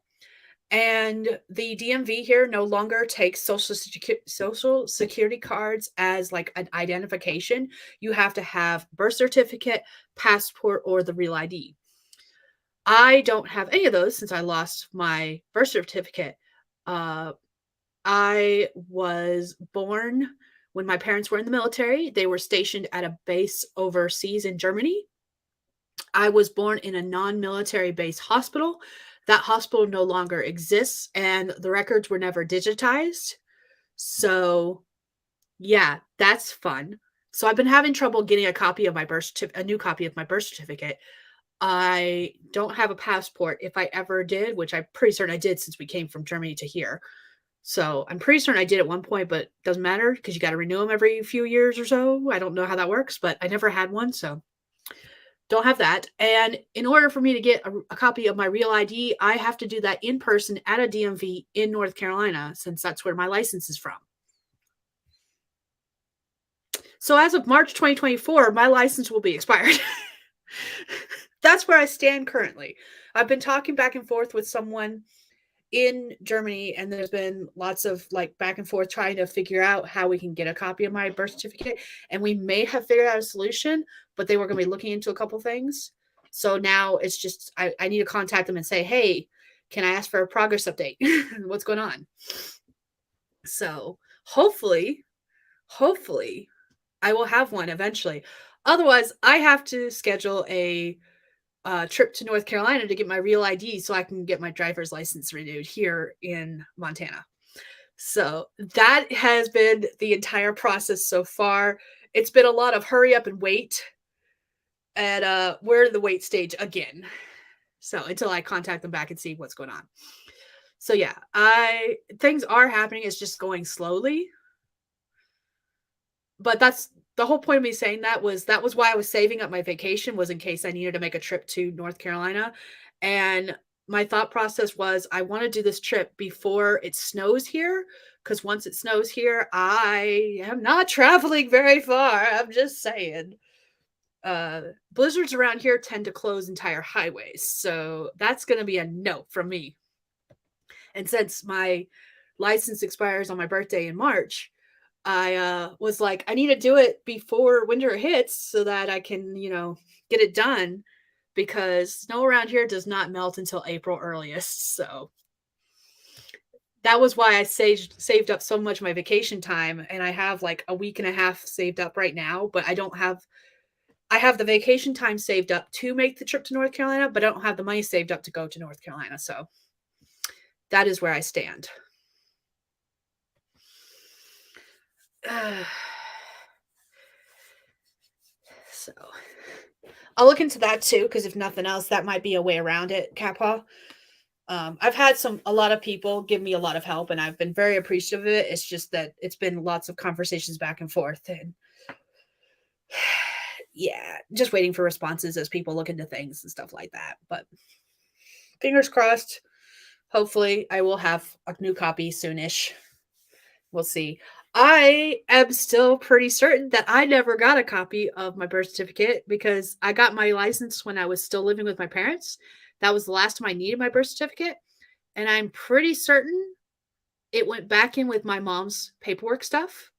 And the DMV here no longer takes social security cards as like an identification. You have to have birth certificate, passport, or the real ID. I don't have any of those since I lost my birth certificate. Uh, I was born when my parents were in the military. They were stationed at a base overseas in Germany. I was born in a non-military base hospital. That hospital no longer exists, and the records were never digitized. So, yeah, that's fun. So I've been having trouble getting a new copy of my birth certificate. I don't have a passport. If I ever did, which I'm pretty certain I did since we came from Germany to here. So I'm pretty certain I did at one point, but it doesn't matter because you got to renew them every few years or so. I don't know how that works, but I never had one. So don't have that. And in order for me to get a copy of my real ID, I have to do that in person at a DMV in North Carolina, since that's where my license is from. So as of March 2024, my license will be expired. That's where I stand currently. I've been talking back and forth with someone in Germany, and there's been lots of like back and forth trying to figure out how we can get a copy of my birth certificate. And we may have figured out a solution, but they were going to be looking into a couple things. So now it's just, I need to contact them and say, hey, can I ask for a progress update? What's going on? So hopefully, I will have one eventually. Otherwise, I have to schedule a trip to North Carolina to get my real ID so I can get my driver's license renewed here in Montana. So that has been the entire process so far. It's been a lot of hurry up and wait. And we're in the wait stage again. So until I contact them back and see what's going on. So yeah, things are happening. It's just going slowly. But that's the whole point of me saying that was why I was saving up my vacation, was in case I needed to make a trip to North Carolina. And my thought process was I want to do this trip before it snows here, because once it snows here, I am not traveling very far. I'm just saying. Blizzards around here tend to close entire highways, so that's going to be a no from me. And since my license expires on my birthday in March, I was like, I need to do it before winter hits so that I can, get it done, because snow around here does not melt until April earliest. So that was why I saved up so much of my vacation time. And I have like a week and a half saved up right now, but I have the vacation time saved up to make the trip to North Carolina, but I don't have the money saved up to go to North Carolina. So that is where I stand. So I'll look into that too, because if nothing else, that might be a way around it, Kappa. I've had a lot of people give me a lot of help, and I've been very appreciative of it. It's just that it's been lots of conversations back and forth, and yeah, just waiting for responses as people look into things and stuff like that. But fingers crossed. Hopefully, I will have a new copy soonish. We'll see. I am still pretty certain that I never got a copy of my birth certificate, because I got my license when I was still living with my parents. That was the last time I needed my birth certificate. And I'm pretty certain it went back in with my mom's paperwork stuff.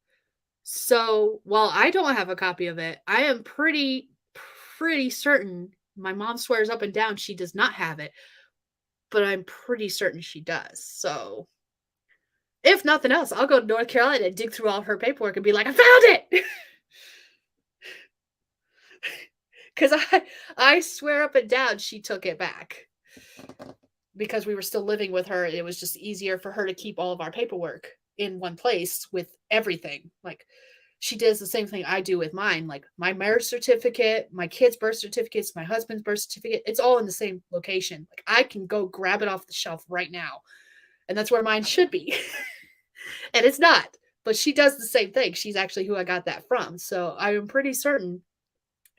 So while I don't have a copy of it, I am pretty certain, my mom swears up and down she does not have it, but I'm pretty certain she does. So if nothing else, I'll go to North Carolina and dig through all of her paperwork and be like, I found it! Because I swear up and down she took it back. Because we were still living with her, it was just easier for her to keep all of our paperwork in one place with everything. Like, she does the same thing I do with mine. Like, my marriage certificate, my kids' birth certificates, my husband's birth certificate, it's all in the same location. Like, I can go grab it off the shelf right now. And that's where mine should be. And it's not. But she does the same thing. She's actually who I got that from. So I am pretty certain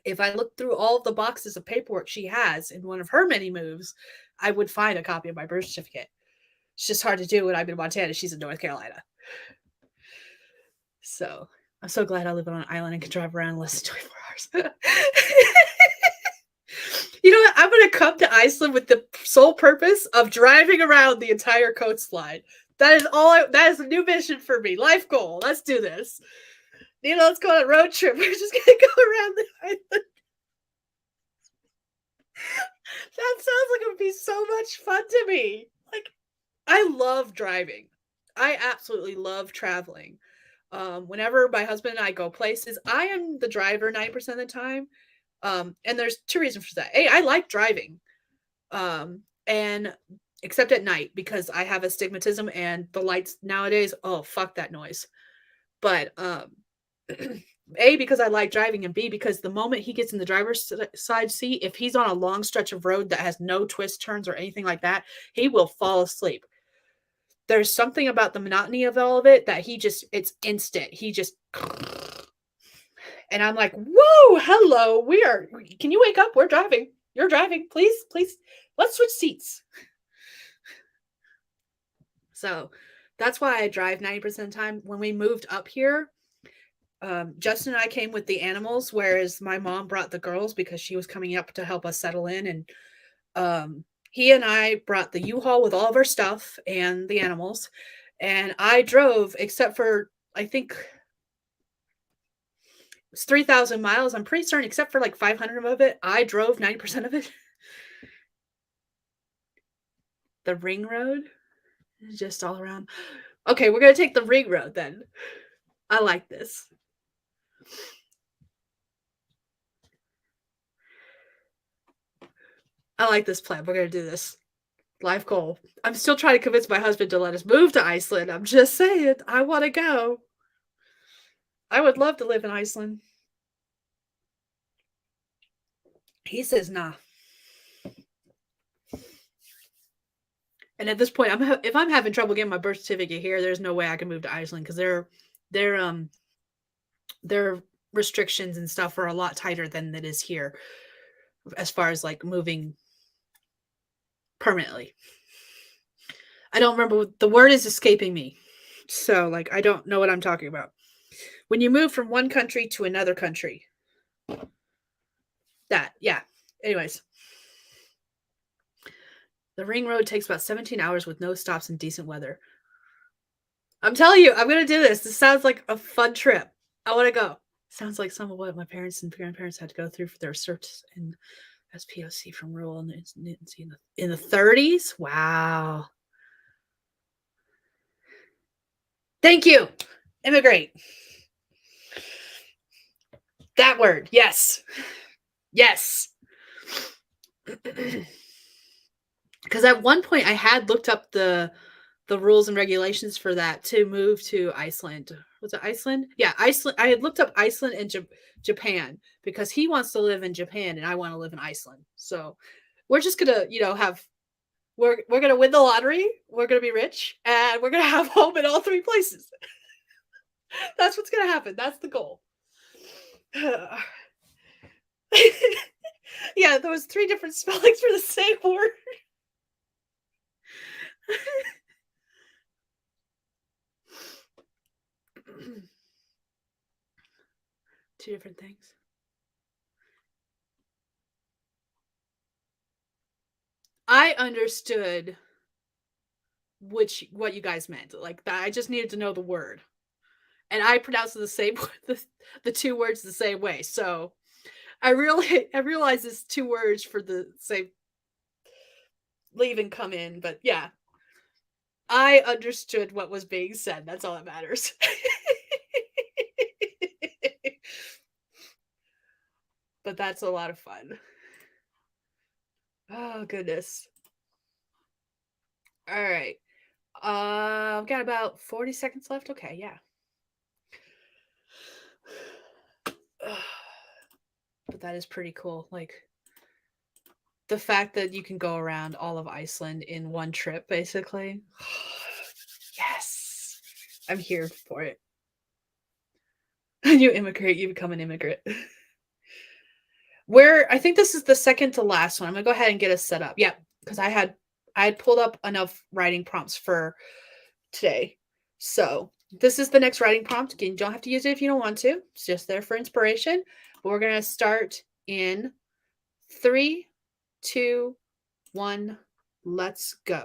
if I look through all of the boxes of paperwork she has in one of her many moves, I would find a copy of my birth certificate. It's just hard to do when I'm in Montana. She's in North Carolina. So I'm so glad I live on an island and can drive around in less than 24 hours. You know what? I'm going to come to Iceland with the sole purpose of driving around the entire coastline. That is that is a new mission for me. Life goal. Let's do this. Let's go on a road trip. We're just gonna go around the island. That sounds like it would be so much fun to me. Like, I love driving. I absolutely love traveling. Whenever my husband and I go places, I am the driver 90% of the time. And there's two reasons for that. A, I like driving. And except at night because I have astigmatism and the lights nowadays, oh, fuck that noise. But A, because I like driving, and B, because the moment he gets in the driver's side seat, if he's on a long stretch of road that has no twist turns or anything like that, he will fall asleep. There's something about the monotony of all of it that it's instant. He just, and I'm like, whoa, hello, can you wake up? We're driving. You're driving. Please, let's switch seats. So that's why I drive 90% of the time. When we moved up here, Justin and I came with the animals, whereas my mom brought the girls because she was coming up to help us settle in. And he and I brought the U-Haul with all of our stuff and the animals. And I drove, except for, I think it's 3,000 miles. I'm pretty certain, except for like 500 of it, I drove 90% of it. The ring road, just all around. Okay, we're going to take the ring road then. I like this. I like this plan. We're going to do this. Life goal. I'm still trying to convince my husband to let us move to Iceland. I'm just saying, I want to go. I would love to live in Iceland. He says, nah. And at this point, if I'm having trouble getting my birth certificate here, there's no way I can move to Iceland because their restrictions and stuff are a lot tighter than it is here, as far as like moving permanently. I don't remember, the word is escaping me. So like, I don't know what I'm talking about. When you move from one country to another country. Yeah. Anyways. The ring road takes about 17 hours with no stops and decent weather. I'm telling you, I'm going to do this. This sounds like a fun trip. I want to go. Sounds like some of what my parents and grandparents had to go through for their search and as POC from rural in the 30s. Wow. Thank you. Immigrate. That word. Yes. Because at one point I had looked up the rules and regulations for that to move to Iceland. Was it Iceland? Yeah, Iceland. I had looked up Iceland and Japan because he wants to live in Japan and I want to live in Iceland. So we're just gonna, we're gonna win the lottery. We're gonna be rich and we're gonna have home in all three places. That's what's gonna happen. That's the goal. Yeah, there was 3 different spellings for the same word. Two different things. I understood what you guys meant. Like that, I just needed to know the word, and I pronounced the same the 2 words the same way. So I realized it's 2 words for the same leave and come in. But yeah, I understood what was being said. That's all that matters. But that's a lot of fun. Oh, goodness. All right. I've got about 40 seconds left. Okay, yeah. But that is pretty cool. Like, the fact that you can go around all of Iceland in one trip, basically. Yes. I'm here for it. You immigrate, you become an immigrant. I think this is the second to last one. I'm gonna go ahead and get us set up. Yeah, because I had pulled up enough writing prompts for today. So this is the next writing prompt. Again, you don't have to use it if you don't want to. It's just there for inspiration. But we're gonna start in 3, 2, 1, let's go.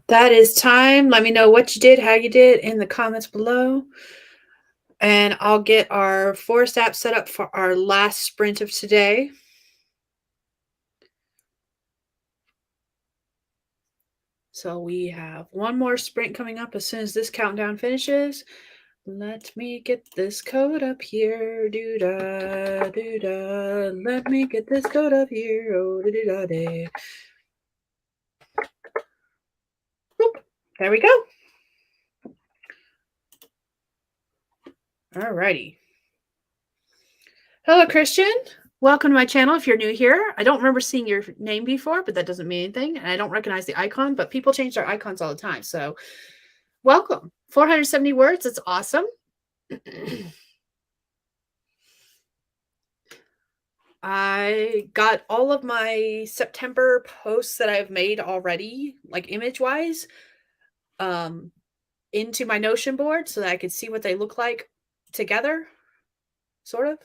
That is time. Let me know what you did, how you did in the comments below. And I'll get our forest app set up for our last sprint of today. So we have one more sprint coming up as soon as this countdown finishes. Let me get this code up here. Do-da, do-da. Let me get this code up here. Oh, do-da-da. There we go. Alrighty. Hello, Christian. Welcome to my channel if you're new here. I don't remember seeing your name before, but that doesn't mean anything. And I don't recognize the icon, but people change their icons all the time. So welcome. 470 words. That's awesome. I got all of my September posts that I've made already, like image-wise, into my Notion board so that I could see what they look like together, sort of.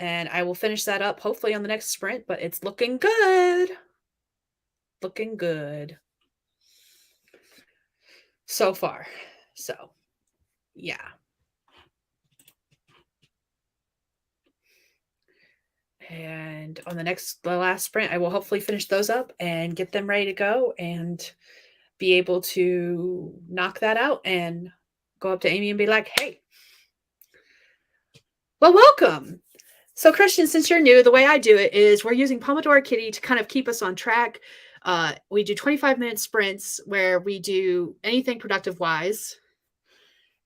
And I will finish that up hopefully on the next sprint, but it's looking good. Looking good. So far. So, yeah. And on the last sprint, I will hopefully finish those up and get them ready to go and be able to knock that out and go up to Amy and be like, hey, well, welcome. So Christian, since you're new, the way I do it is we're using Pomodoro Kitty to kind of keep us on track. We do 25-minute sprints where we do anything productive wise.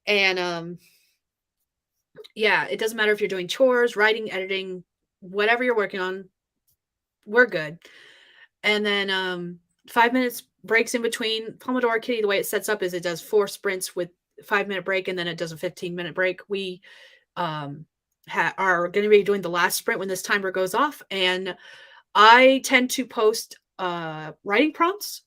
And yeah, it doesn't matter if you're doing chores, writing, editing, whatever you're working on, we're good. And then 5 minutes breaks in between. Pomodoro Kitty, the way it sets up is it does 4 sprints with 5-minute break, and then it does a 15-minute break. We are going to be doing the last sprint when this timer goes off, and I tend to post writing prompts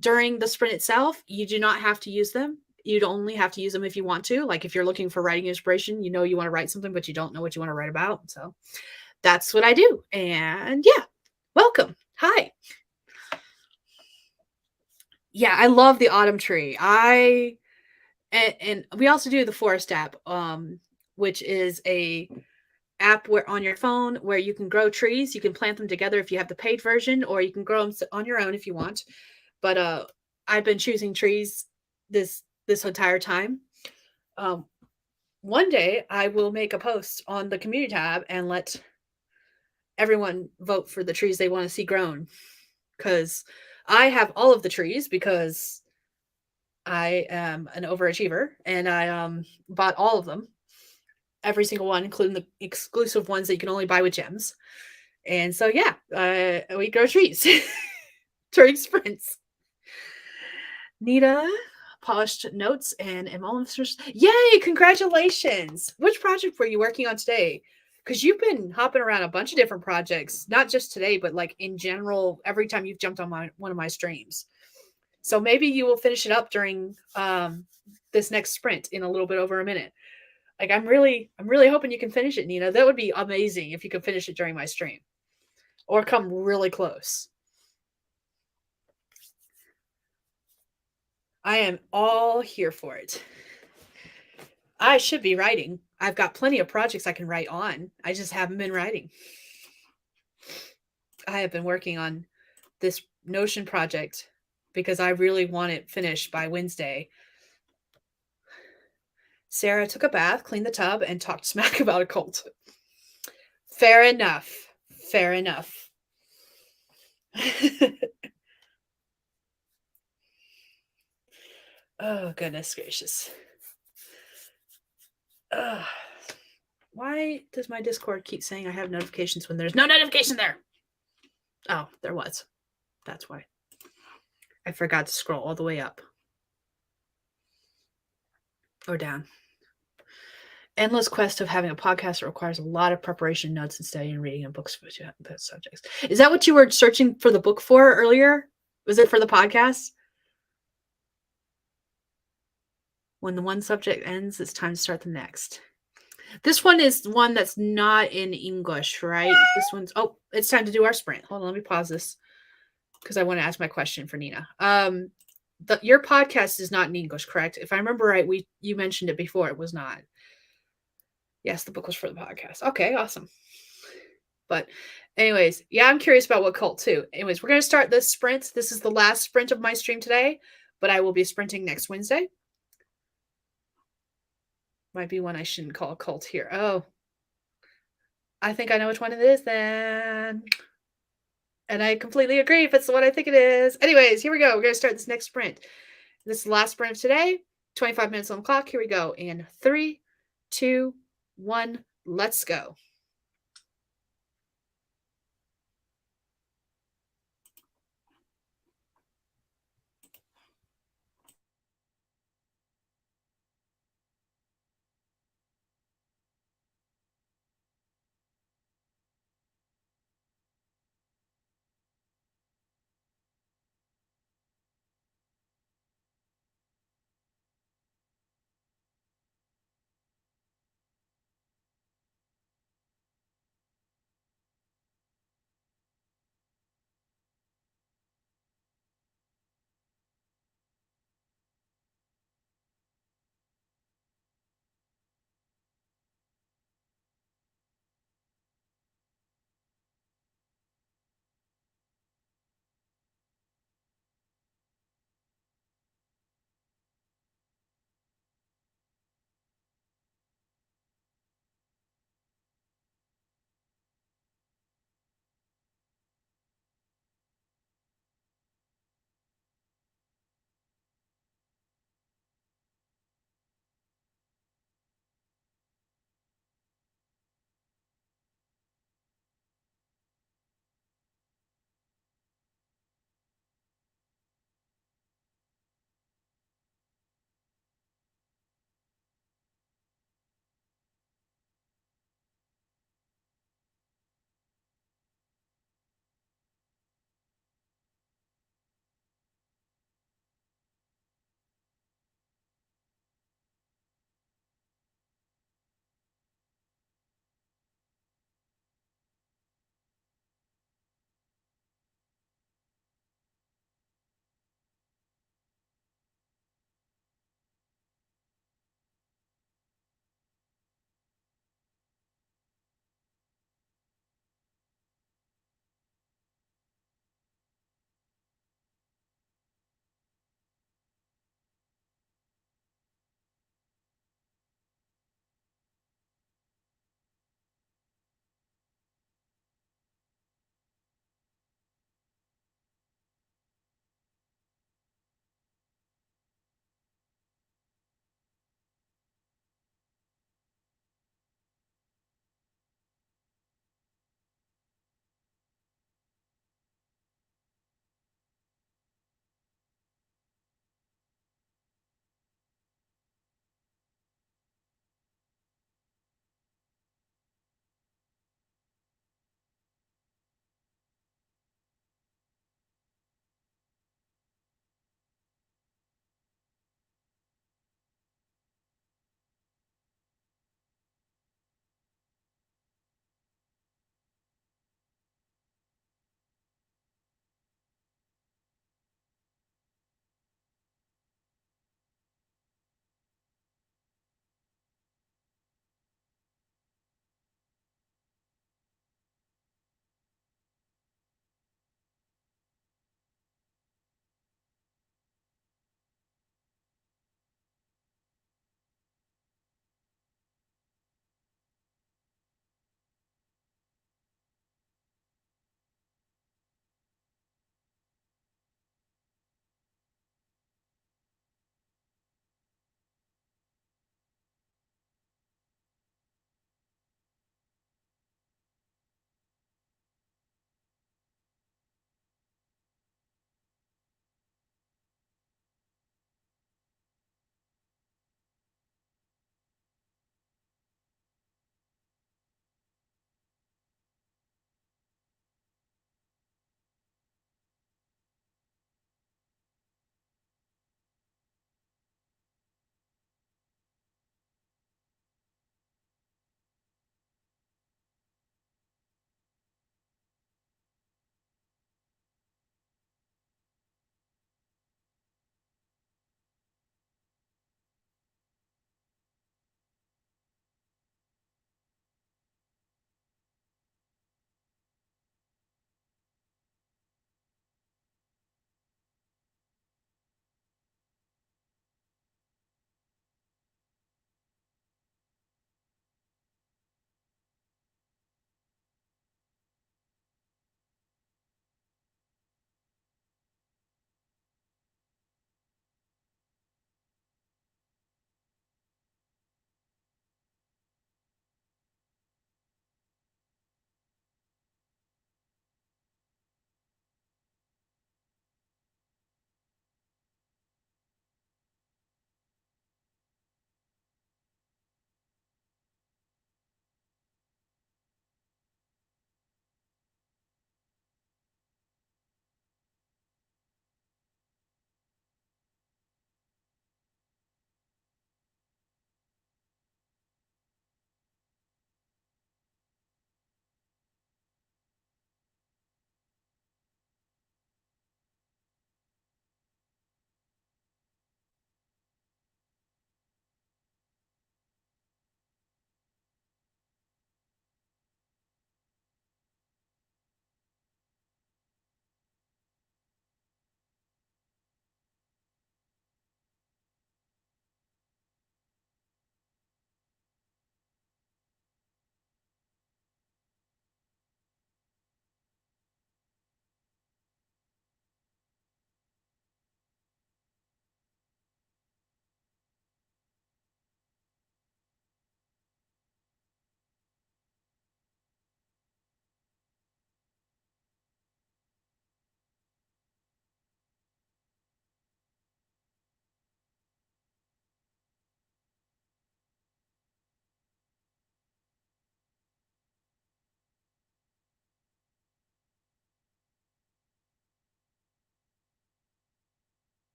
during the sprint itself. You do not have to use them. You'd only have to use them if you want to. Like if you're looking for writing inspiration, you know you want to write something, but you don't know what you want to write about. So that's what I do. And yeah, welcome. Hi. Yeah, I love the autumn tree. And we also do the forest app, which is a app where on your phone where you can grow trees. You can plant them together if you have the paid version, or you can grow them on your own if you want. But I've been choosing trees this entire time. One day I will make a post on the community tab and let everyone vote for the trees they want to see grown, because I have all of the trees because I am an overachiever and I bought all of them, every single one, including the exclusive ones that you can only buy with gems. And so yeah, we grow trees during sprints. Nita polished notes and emulsions. Yay, congratulations. Which project were you working on today? Because you've been hopping around a bunch of different projects, not just today, but like in general, every time you've jumped on one of my streams. So maybe you will finish it up during this next sprint in a little bit over a minute. Like I'm really hoping you can finish it, Nina. That would be amazing if you could finish it during my stream or come really close. I am all here for it. I should be writing. I've got plenty of projects I can write on. I just haven't been writing. I have been working on this Notion project because I really want it finished by Wednesday. Sarah took a bath, cleaned the tub, and talked smack about a cult. Fair enough. Fair enough. Oh, goodness gracious. Why does my Discord keep saying I have notifications when there's no notification there? Oh, there was. That's why. I forgot to scroll all the way up. Or down. Endless quest of having a podcast that requires a lot of preparation, notes, and studying and reading and books for subjects. Is that what you were searching for the book for earlier? Was it for the podcast? When the one subject ends, it's time to start the next. This one is one that's not in English, right? This one's, oh, it's time to do our sprint. Hold on, let me pause this. because I want to ask my question for Nina. Your podcast is not in English, correct? If I remember right, you mentioned it before. It was not. Yes, the book was for the podcast. Okay, awesome. But anyways, yeah, I'm curious about what cult too. Anyways, we're gonna start this sprint. This is the last sprint of my stream today, but I will be sprinting next Wednesday. Might be one I shouldn't call a cult here. Oh, I think I know which one it is then. And I completely agree if it's the one I think it is. Anyways, here we go. We're going to start this next sprint. This is the last sprint of today. 25 minutes on the clock. Here we go. In 3, 2, 1, let's go.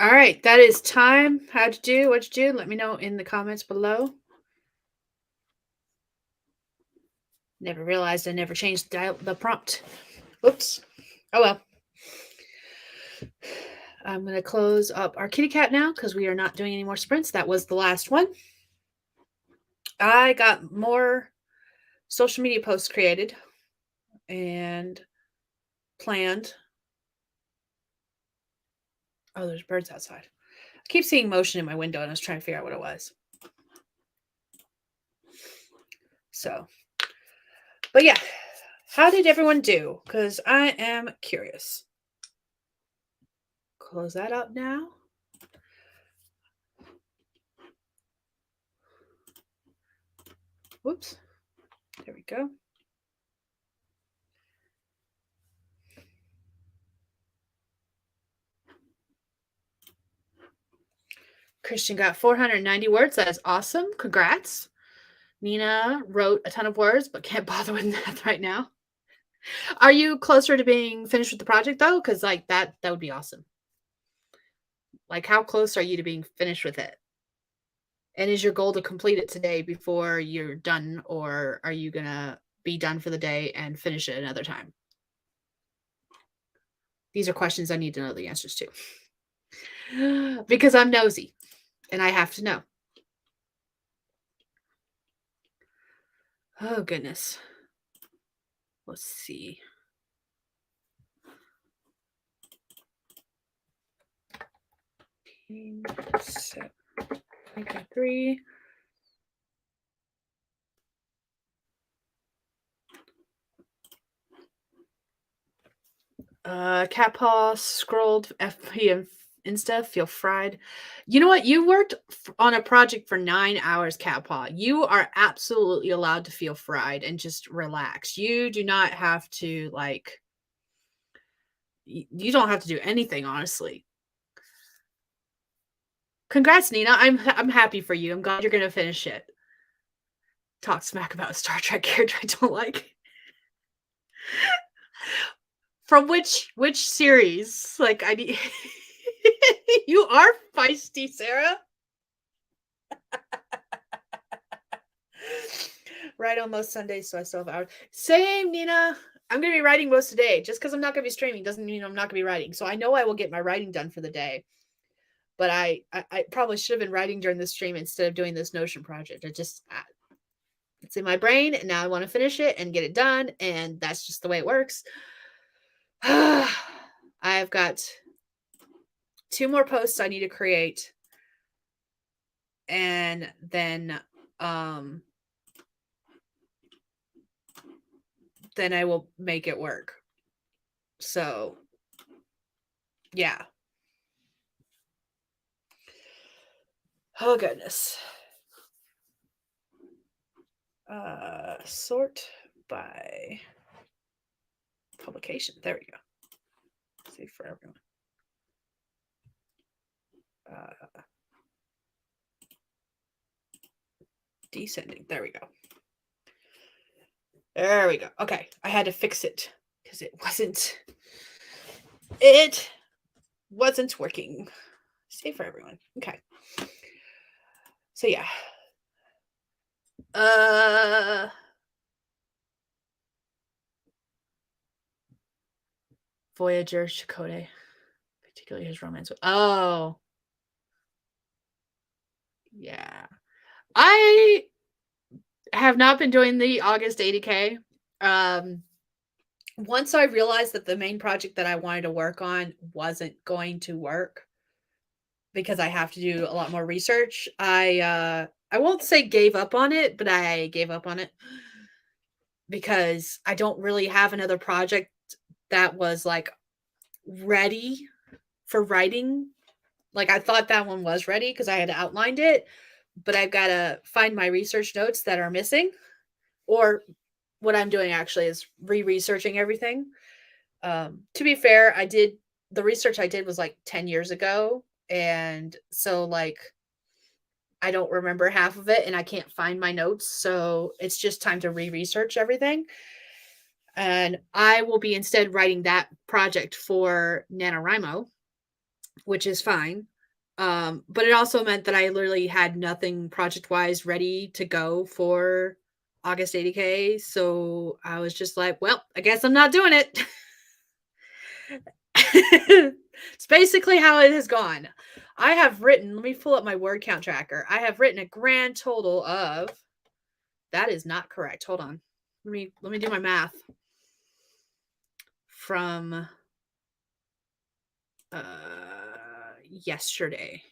All right, that is time. How'd you do? What'd you do? Let me know in the comments below. Never realized I never changed the prompt. Oops. Oh well. I'm going to close up our kitty cat now because we are not doing any more sprints. That was the last one. I got more social media posts created and planned. Oh, there's birds outside. I keep seeing motion in my window and I was trying to figure out what it was. So, but yeah, how did everyone do? Because I am curious. Close that up now. Whoops. There we go. Christian got 490 words. That is awesome. Congrats. Nina wrote a ton of words, but can't bother with math right now. Are you closer to being finished with the project though? Because like that would be awesome. Like, how close are you to being finished with it? And is your goal to complete it today before you're done, or are you gonna be done for the day and finish it another time? These are questions I need to know the answers to. Because I'm nosy and I have to know. Oh goodness. Let's see. So, I got 3. Cat paw scrolled FP and Insta. Feel fried. You know what? You worked on a project for 9 hours, cat paw. You are absolutely allowed to feel fried and just relax. You do not have to like. You don't have to do anything, honestly. Congrats, Nina. I'm happy for you. I'm glad you're gonna finish it. Talk smack about a Star Trek character I don't like. From which series? Like I need. You are feisty, Sarah. Write on most Sundays, so I still have hours. Same, Nina. I'm gonna be writing most of the day. Just because I'm not gonna be streaming doesn't mean I'm not gonna be writing. So I know I will get my writing done for the day. But I probably should have been writing during the stream instead of doing this Notion project. It's in my brain, and now I want to finish it and get it done, and that's just the way it works. I've got 2 more posts I need to create, and then I will make it work. So, yeah. Oh goodness. Sort by publication. There we go. Save for everyone. Descending. There we go. There we go. Okay. I had to fix it because it wasn't working. Save for everyone. Okay. So yeah. Voyager, Chakotay. Particularly his romance with yeah. I have not been doing the Aug80K. Once I realized that the main project that I wanted to work on wasn't going to work because I have to do a lot more research, I won't say gave up on it, but I gave up on it because I don't really have another project that was like ready for writing. Like I thought that one was ready because I had outlined it, but I've got to find my research notes that are missing, or what I'm doing actually is researching everything. To be fair, the research I did was like 10 years ago. And so like, I don't remember half of it and I can't find my notes. So it's just time to research everything. And I will be instead writing that project for NaNoWriMo, which is fine. But it also meant that I literally had nothing project-wise ready to go for Aug80K, so I was just like, "Well, I guess I'm not doing it." It's basically how it has gone. I have written, let me pull up my word count tracker. I have written a grand total of, that is not correct. Hold on. Let me do my math from yesterday.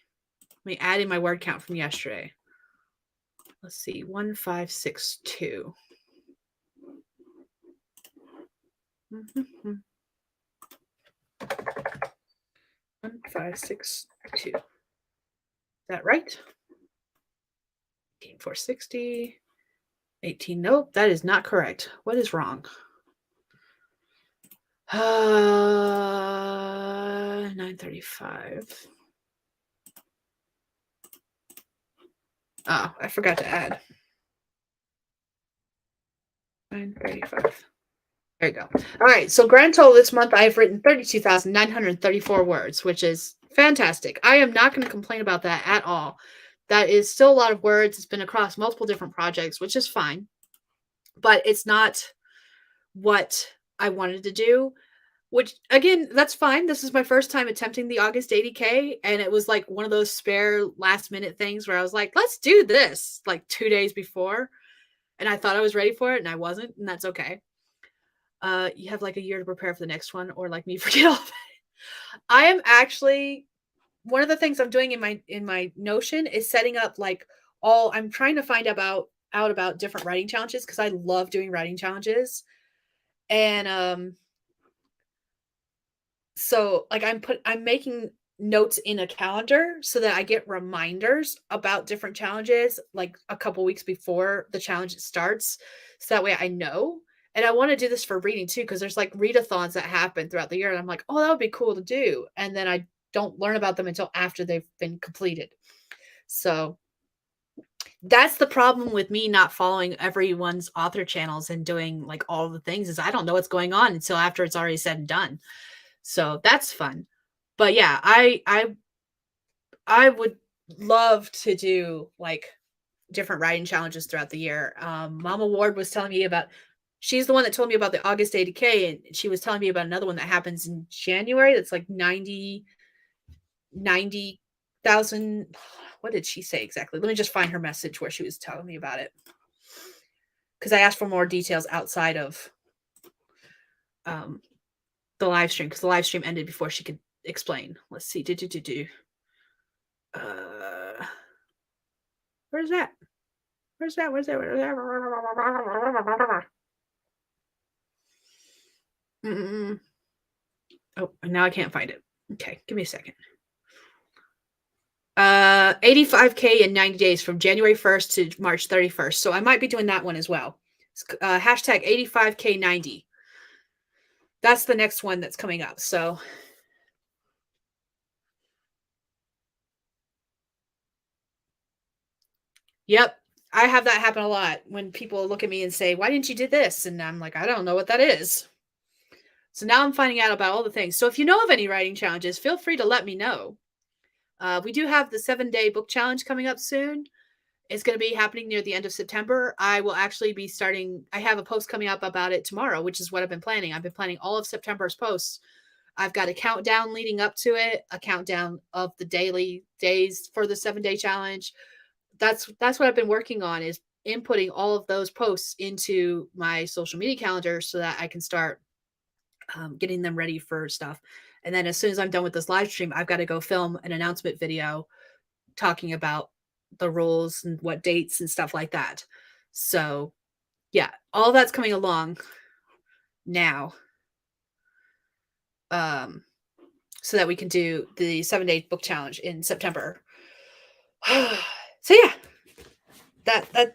Let me add in my word count from yesterday. Let's see, 1562. 1562. Is that right? 18460. 18. Nope, that is not correct. What is wrong? 935. Oh, I forgot to add. 935. There you go. All right. So grand total this month, I've written 32,934 words, which is fantastic. I am not going to complain about that at all. That is still a lot of words. It's been across multiple different projects, which is fine. But it's not what I wanted to do, which again, that's fine. This is my first time attempting the Aug80K, and it was like one of those spare last minute things where I was like, let's do this like 2 days before. And I thought I was ready for it and I wasn't, and that's okay. You have like a year to prepare for the next one, or like me, forget all of it. I am actually, one of the things I'm doing in my Notion is setting up like I'm trying to find out about different writing challenges because I love doing writing challenges. And so like I'm making notes in a calendar so that I get reminders about different challenges like a couple weeks before the challenge starts. So that way I know. And I want to do this for reading too, because there's like readathons that happen throughout the year. And I'm like, oh, that would be cool to do. And then I don't learn about them until after they've been completed. So that's the problem with me not following everyone's author channels and doing like all the things, is I don't know what's going on until after it's already said and done. So that's fun. But yeah, I would love to do like different writing challenges throughout the year. Mama Ward was telling me about, she's the one that told me about the Aug80K, and she was telling me about another one that happens in January that's like 90,000. What did she say exactly? Let me just find her message where she was telling me about it, because I asked for more details outside of the live stream, because the live stream ended before she could explain. Let's see. Where's that? Where's that? Oh, now I can't find it. Okay, give me a second. 85K in 90 days from January 1st to March 31st. So I might be doing that one as well. Hashtag 85K90. That's the next one that's coming up. So yep, I have that happen a lot when people look at me and say, why didn't you do this? And I'm like, I don't know what that is. So now I'm finding out about all the things. So if you know of any writing challenges, feel free to let me know. We do have the 7-day book challenge coming up soon. It's going to be happening near the end of September. I will actually be starting, I have a post coming up about it tomorrow, which is what I've been planning. I've been planning all of September's posts. I've got a countdown leading up to it, a countdown of the daily days for the 7-day challenge. That's what I've been working on, is inputting all of those posts into my social media calendar so that I can start getting them ready for stuff. And then as soon as I'm done with this live stream, I've got to go film an announcement video talking about the rules and what dates and stuff like that. So yeah, all that's coming along now. So that we can do the 7-day book challenge in September. So yeah,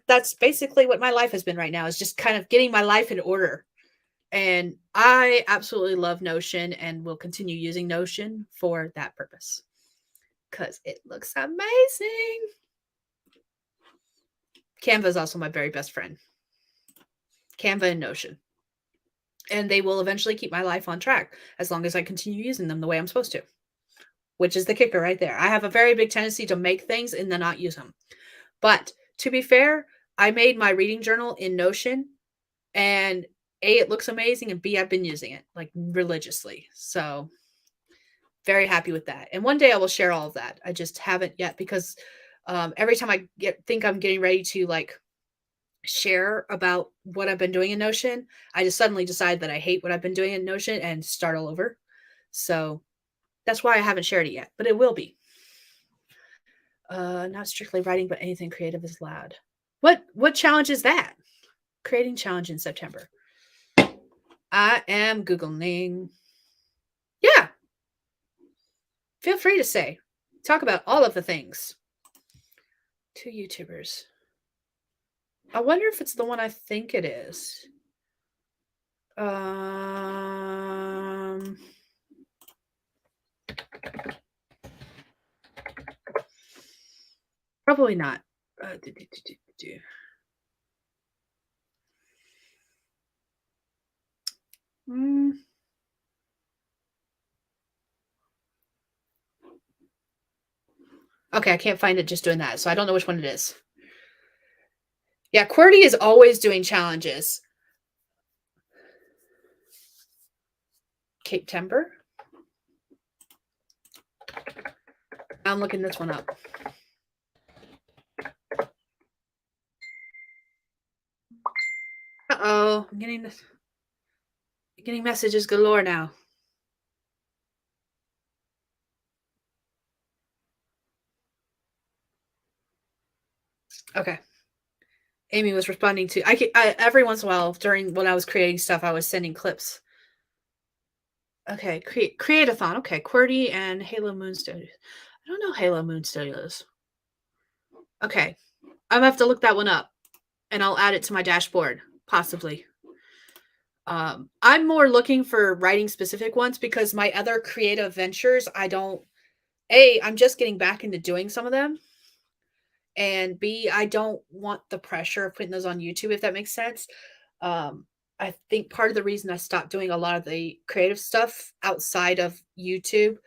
that's basically what my life has been right now, is just kind of getting my life in order. And I absolutely love Notion and will continue using Notion for that purpose because it looks amazing. Canva is also my very best friend. Canva and Notion. And they will eventually keep my life on track as long as I continue using them the way I'm supposed to. which is the kicker right there. I have a very big tendency to make things and then not use them. But to be fair, I made my reading journal in Notion, and A, it looks amazing, and B, I've been using it like religiously. So very happy with that. And one day I will share all of that. I just haven't yet because every time I think I'm getting ready to like share about what I've been doing in Notion, I just suddenly decide that I hate what I've been doing in Notion and start all over. So that's why I haven't shared it yet, but it will be. Not strictly writing, but anything creative is allowed. What challenge is that? Creating challenge in September. I am Googling. Yeah. Feel free to say. Talk about all of the things. 2 YouTubers. I wonder if it's the one I think it is. Probably not. Okay, I can't find it just doing that, so I don't know which one it is. Yeah, QWERTY is always doing challenges. Cape Timber. I'm looking this one up. Uh-oh, I'm getting messages galore now. Okay. Amy was responding to I every once in a while during when I was creating stuff, I was sending clips. Okay, create-a-thon. Okay, QWERTY and Halo Moon Studios. I don't know Halo Moon Studios. Okay, I'm gonna have to look that one up, and I'll add it to my dashboard, possibly. I'm more looking for writing specific ones because my other creative ventures, I'm just getting back into doing some of them. And B, I don't want the pressure of putting those on YouTube, if that makes sense. I think part of the reason I stopped doing a lot of the creative stuff outside of YouTube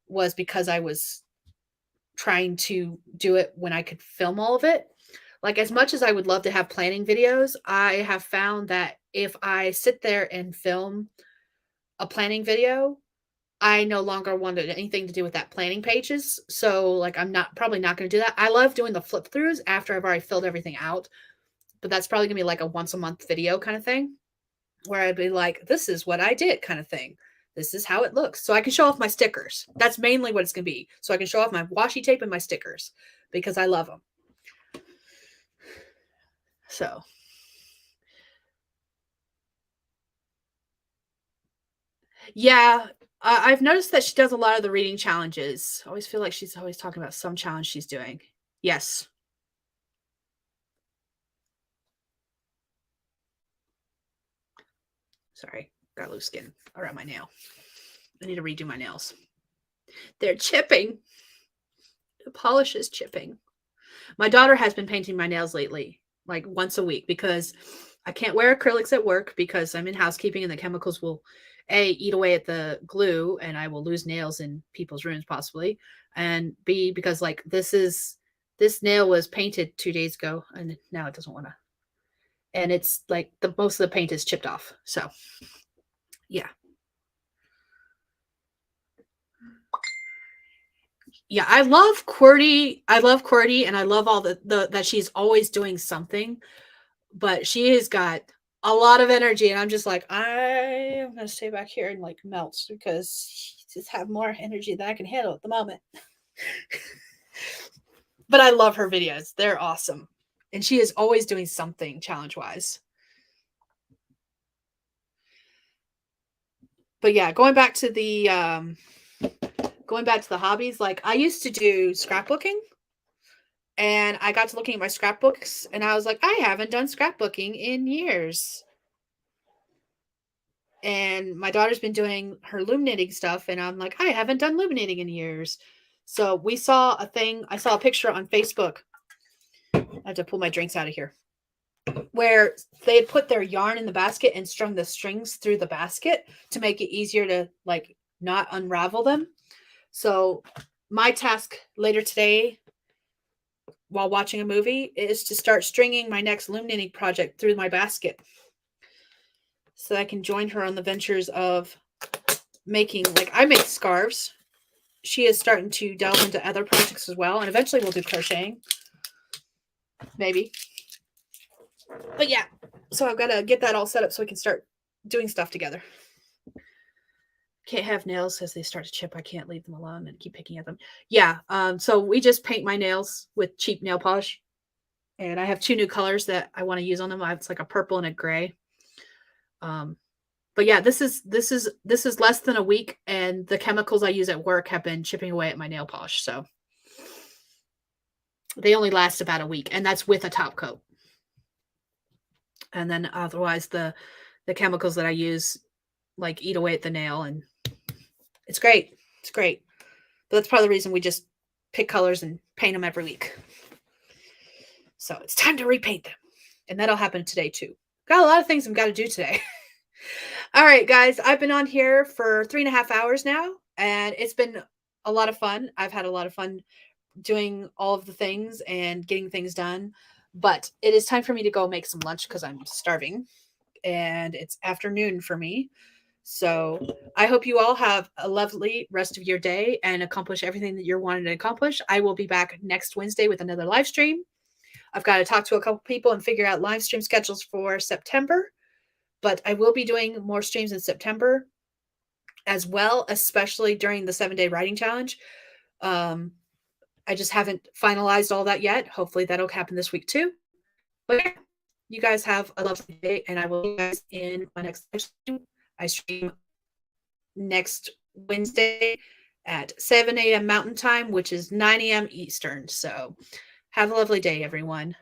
was because I was trying to do it when I could film all of it. Like, as much as I would love to have planning videos, I have found that if I sit there and film a planning video, I no longer wanted anything to do with that planning pages. So, like, I'm probably not going to do that. I love doing the flip throughs after I've already filled everything out, but that's probably going to be like a once a month video kind of thing where I'd be like, this is what I did kind of thing. This is how it looks. So I can show off my stickers. That's mainly what it's going to be. So I can show off my washi tape and my stickers because I love them. So. Yeah, I've noticed that she does a lot of the reading challenges. I always feel like she's always talking about some challenge she's doing. Yes. Sorry, got loose skin around my nail. I need to redo my nails. They're chipping. The polish is chipping. My daughter has been painting my nails lately, like once a week, because I can't wear acrylics at work because I'm in housekeeping and the chemicals will eat away at the glue and I will lose nails in people's rooms possibly. And B, because like this nail was painted 2 days ago and now it doesn't want to. And it's like most of the paint is chipped off. So yeah. Yeah, I love QWERTY. I love QWERTY and I love all that she's always doing something, but she has got a lot of energy and I'm just like, I'm gonna stay back here and like melt because she just have more energy than I can handle at the moment. But I love her videos. They're awesome. And she is always doing something challenge-wise. But yeah, going back to the hobbies, like I used to do scrapbooking and I got to looking at my scrapbooks and I was like, I haven't done scrapbooking in years. And my daughter's been doing her loom knitting stuff and I'm like, I haven't done loom knitting in years. So we saw a thing, I saw a picture on Facebook. I have to pull my drinks out of here. Where they had put their yarn in the basket and strung the strings through the basket to make it easier to like not unravel them. So my task later today while watching a movie is to start stringing my next loom knitting project through my basket so I can join her on the ventures of making, like, I make scarves. She is starting to delve into other projects as well, and eventually we'll do crocheting, maybe. But yeah, so I've got to get that all set up so we can start doing stuff together. Can't have nails as they start to chip. I can't leave them alone and keep picking at them. Yeah, so we just paint my nails with cheap nail polish, and I have 2 new colors that I want to use on them. It's like a purple and a gray. But yeah, this is less than a week, and the chemicals I use at work have been chipping away at my nail polish. So they only last about a week, and that's with a top coat. And then otherwise, the chemicals that I use like eat away at the nail, and it's great. It's great. But that's part of the reason we just pick colors and paint them every week. So it's time to repaint them, and that'll happen today too. Got a lot of things I've got to do today. All right, guys, I've been on here for 3.5 hours now, and it's been a lot of fun. I've had a lot of fun doing all of the things and getting things done, but it is time for me to go make some lunch because I'm starving, and it's afternoon for me. So I hope you all have a lovely rest of your day and accomplish everything that you're wanting to accomplish. I will be back next Wednesday with another live stream. I've got to talk to a couple people and figure out live stream schedules for September. But I will be doing more streams in September as well, especially during the 7-day writing challenge. I just haven't finalized all that yet. Hopefully that'll happen this week too. But yeah, you guys have a lovely day, and I will see you guys in my next live stream. I stream next Wednesday at 7 a.m. Mountain Time, which is 9 a.m. Eastern. So have a lovely day, everyone.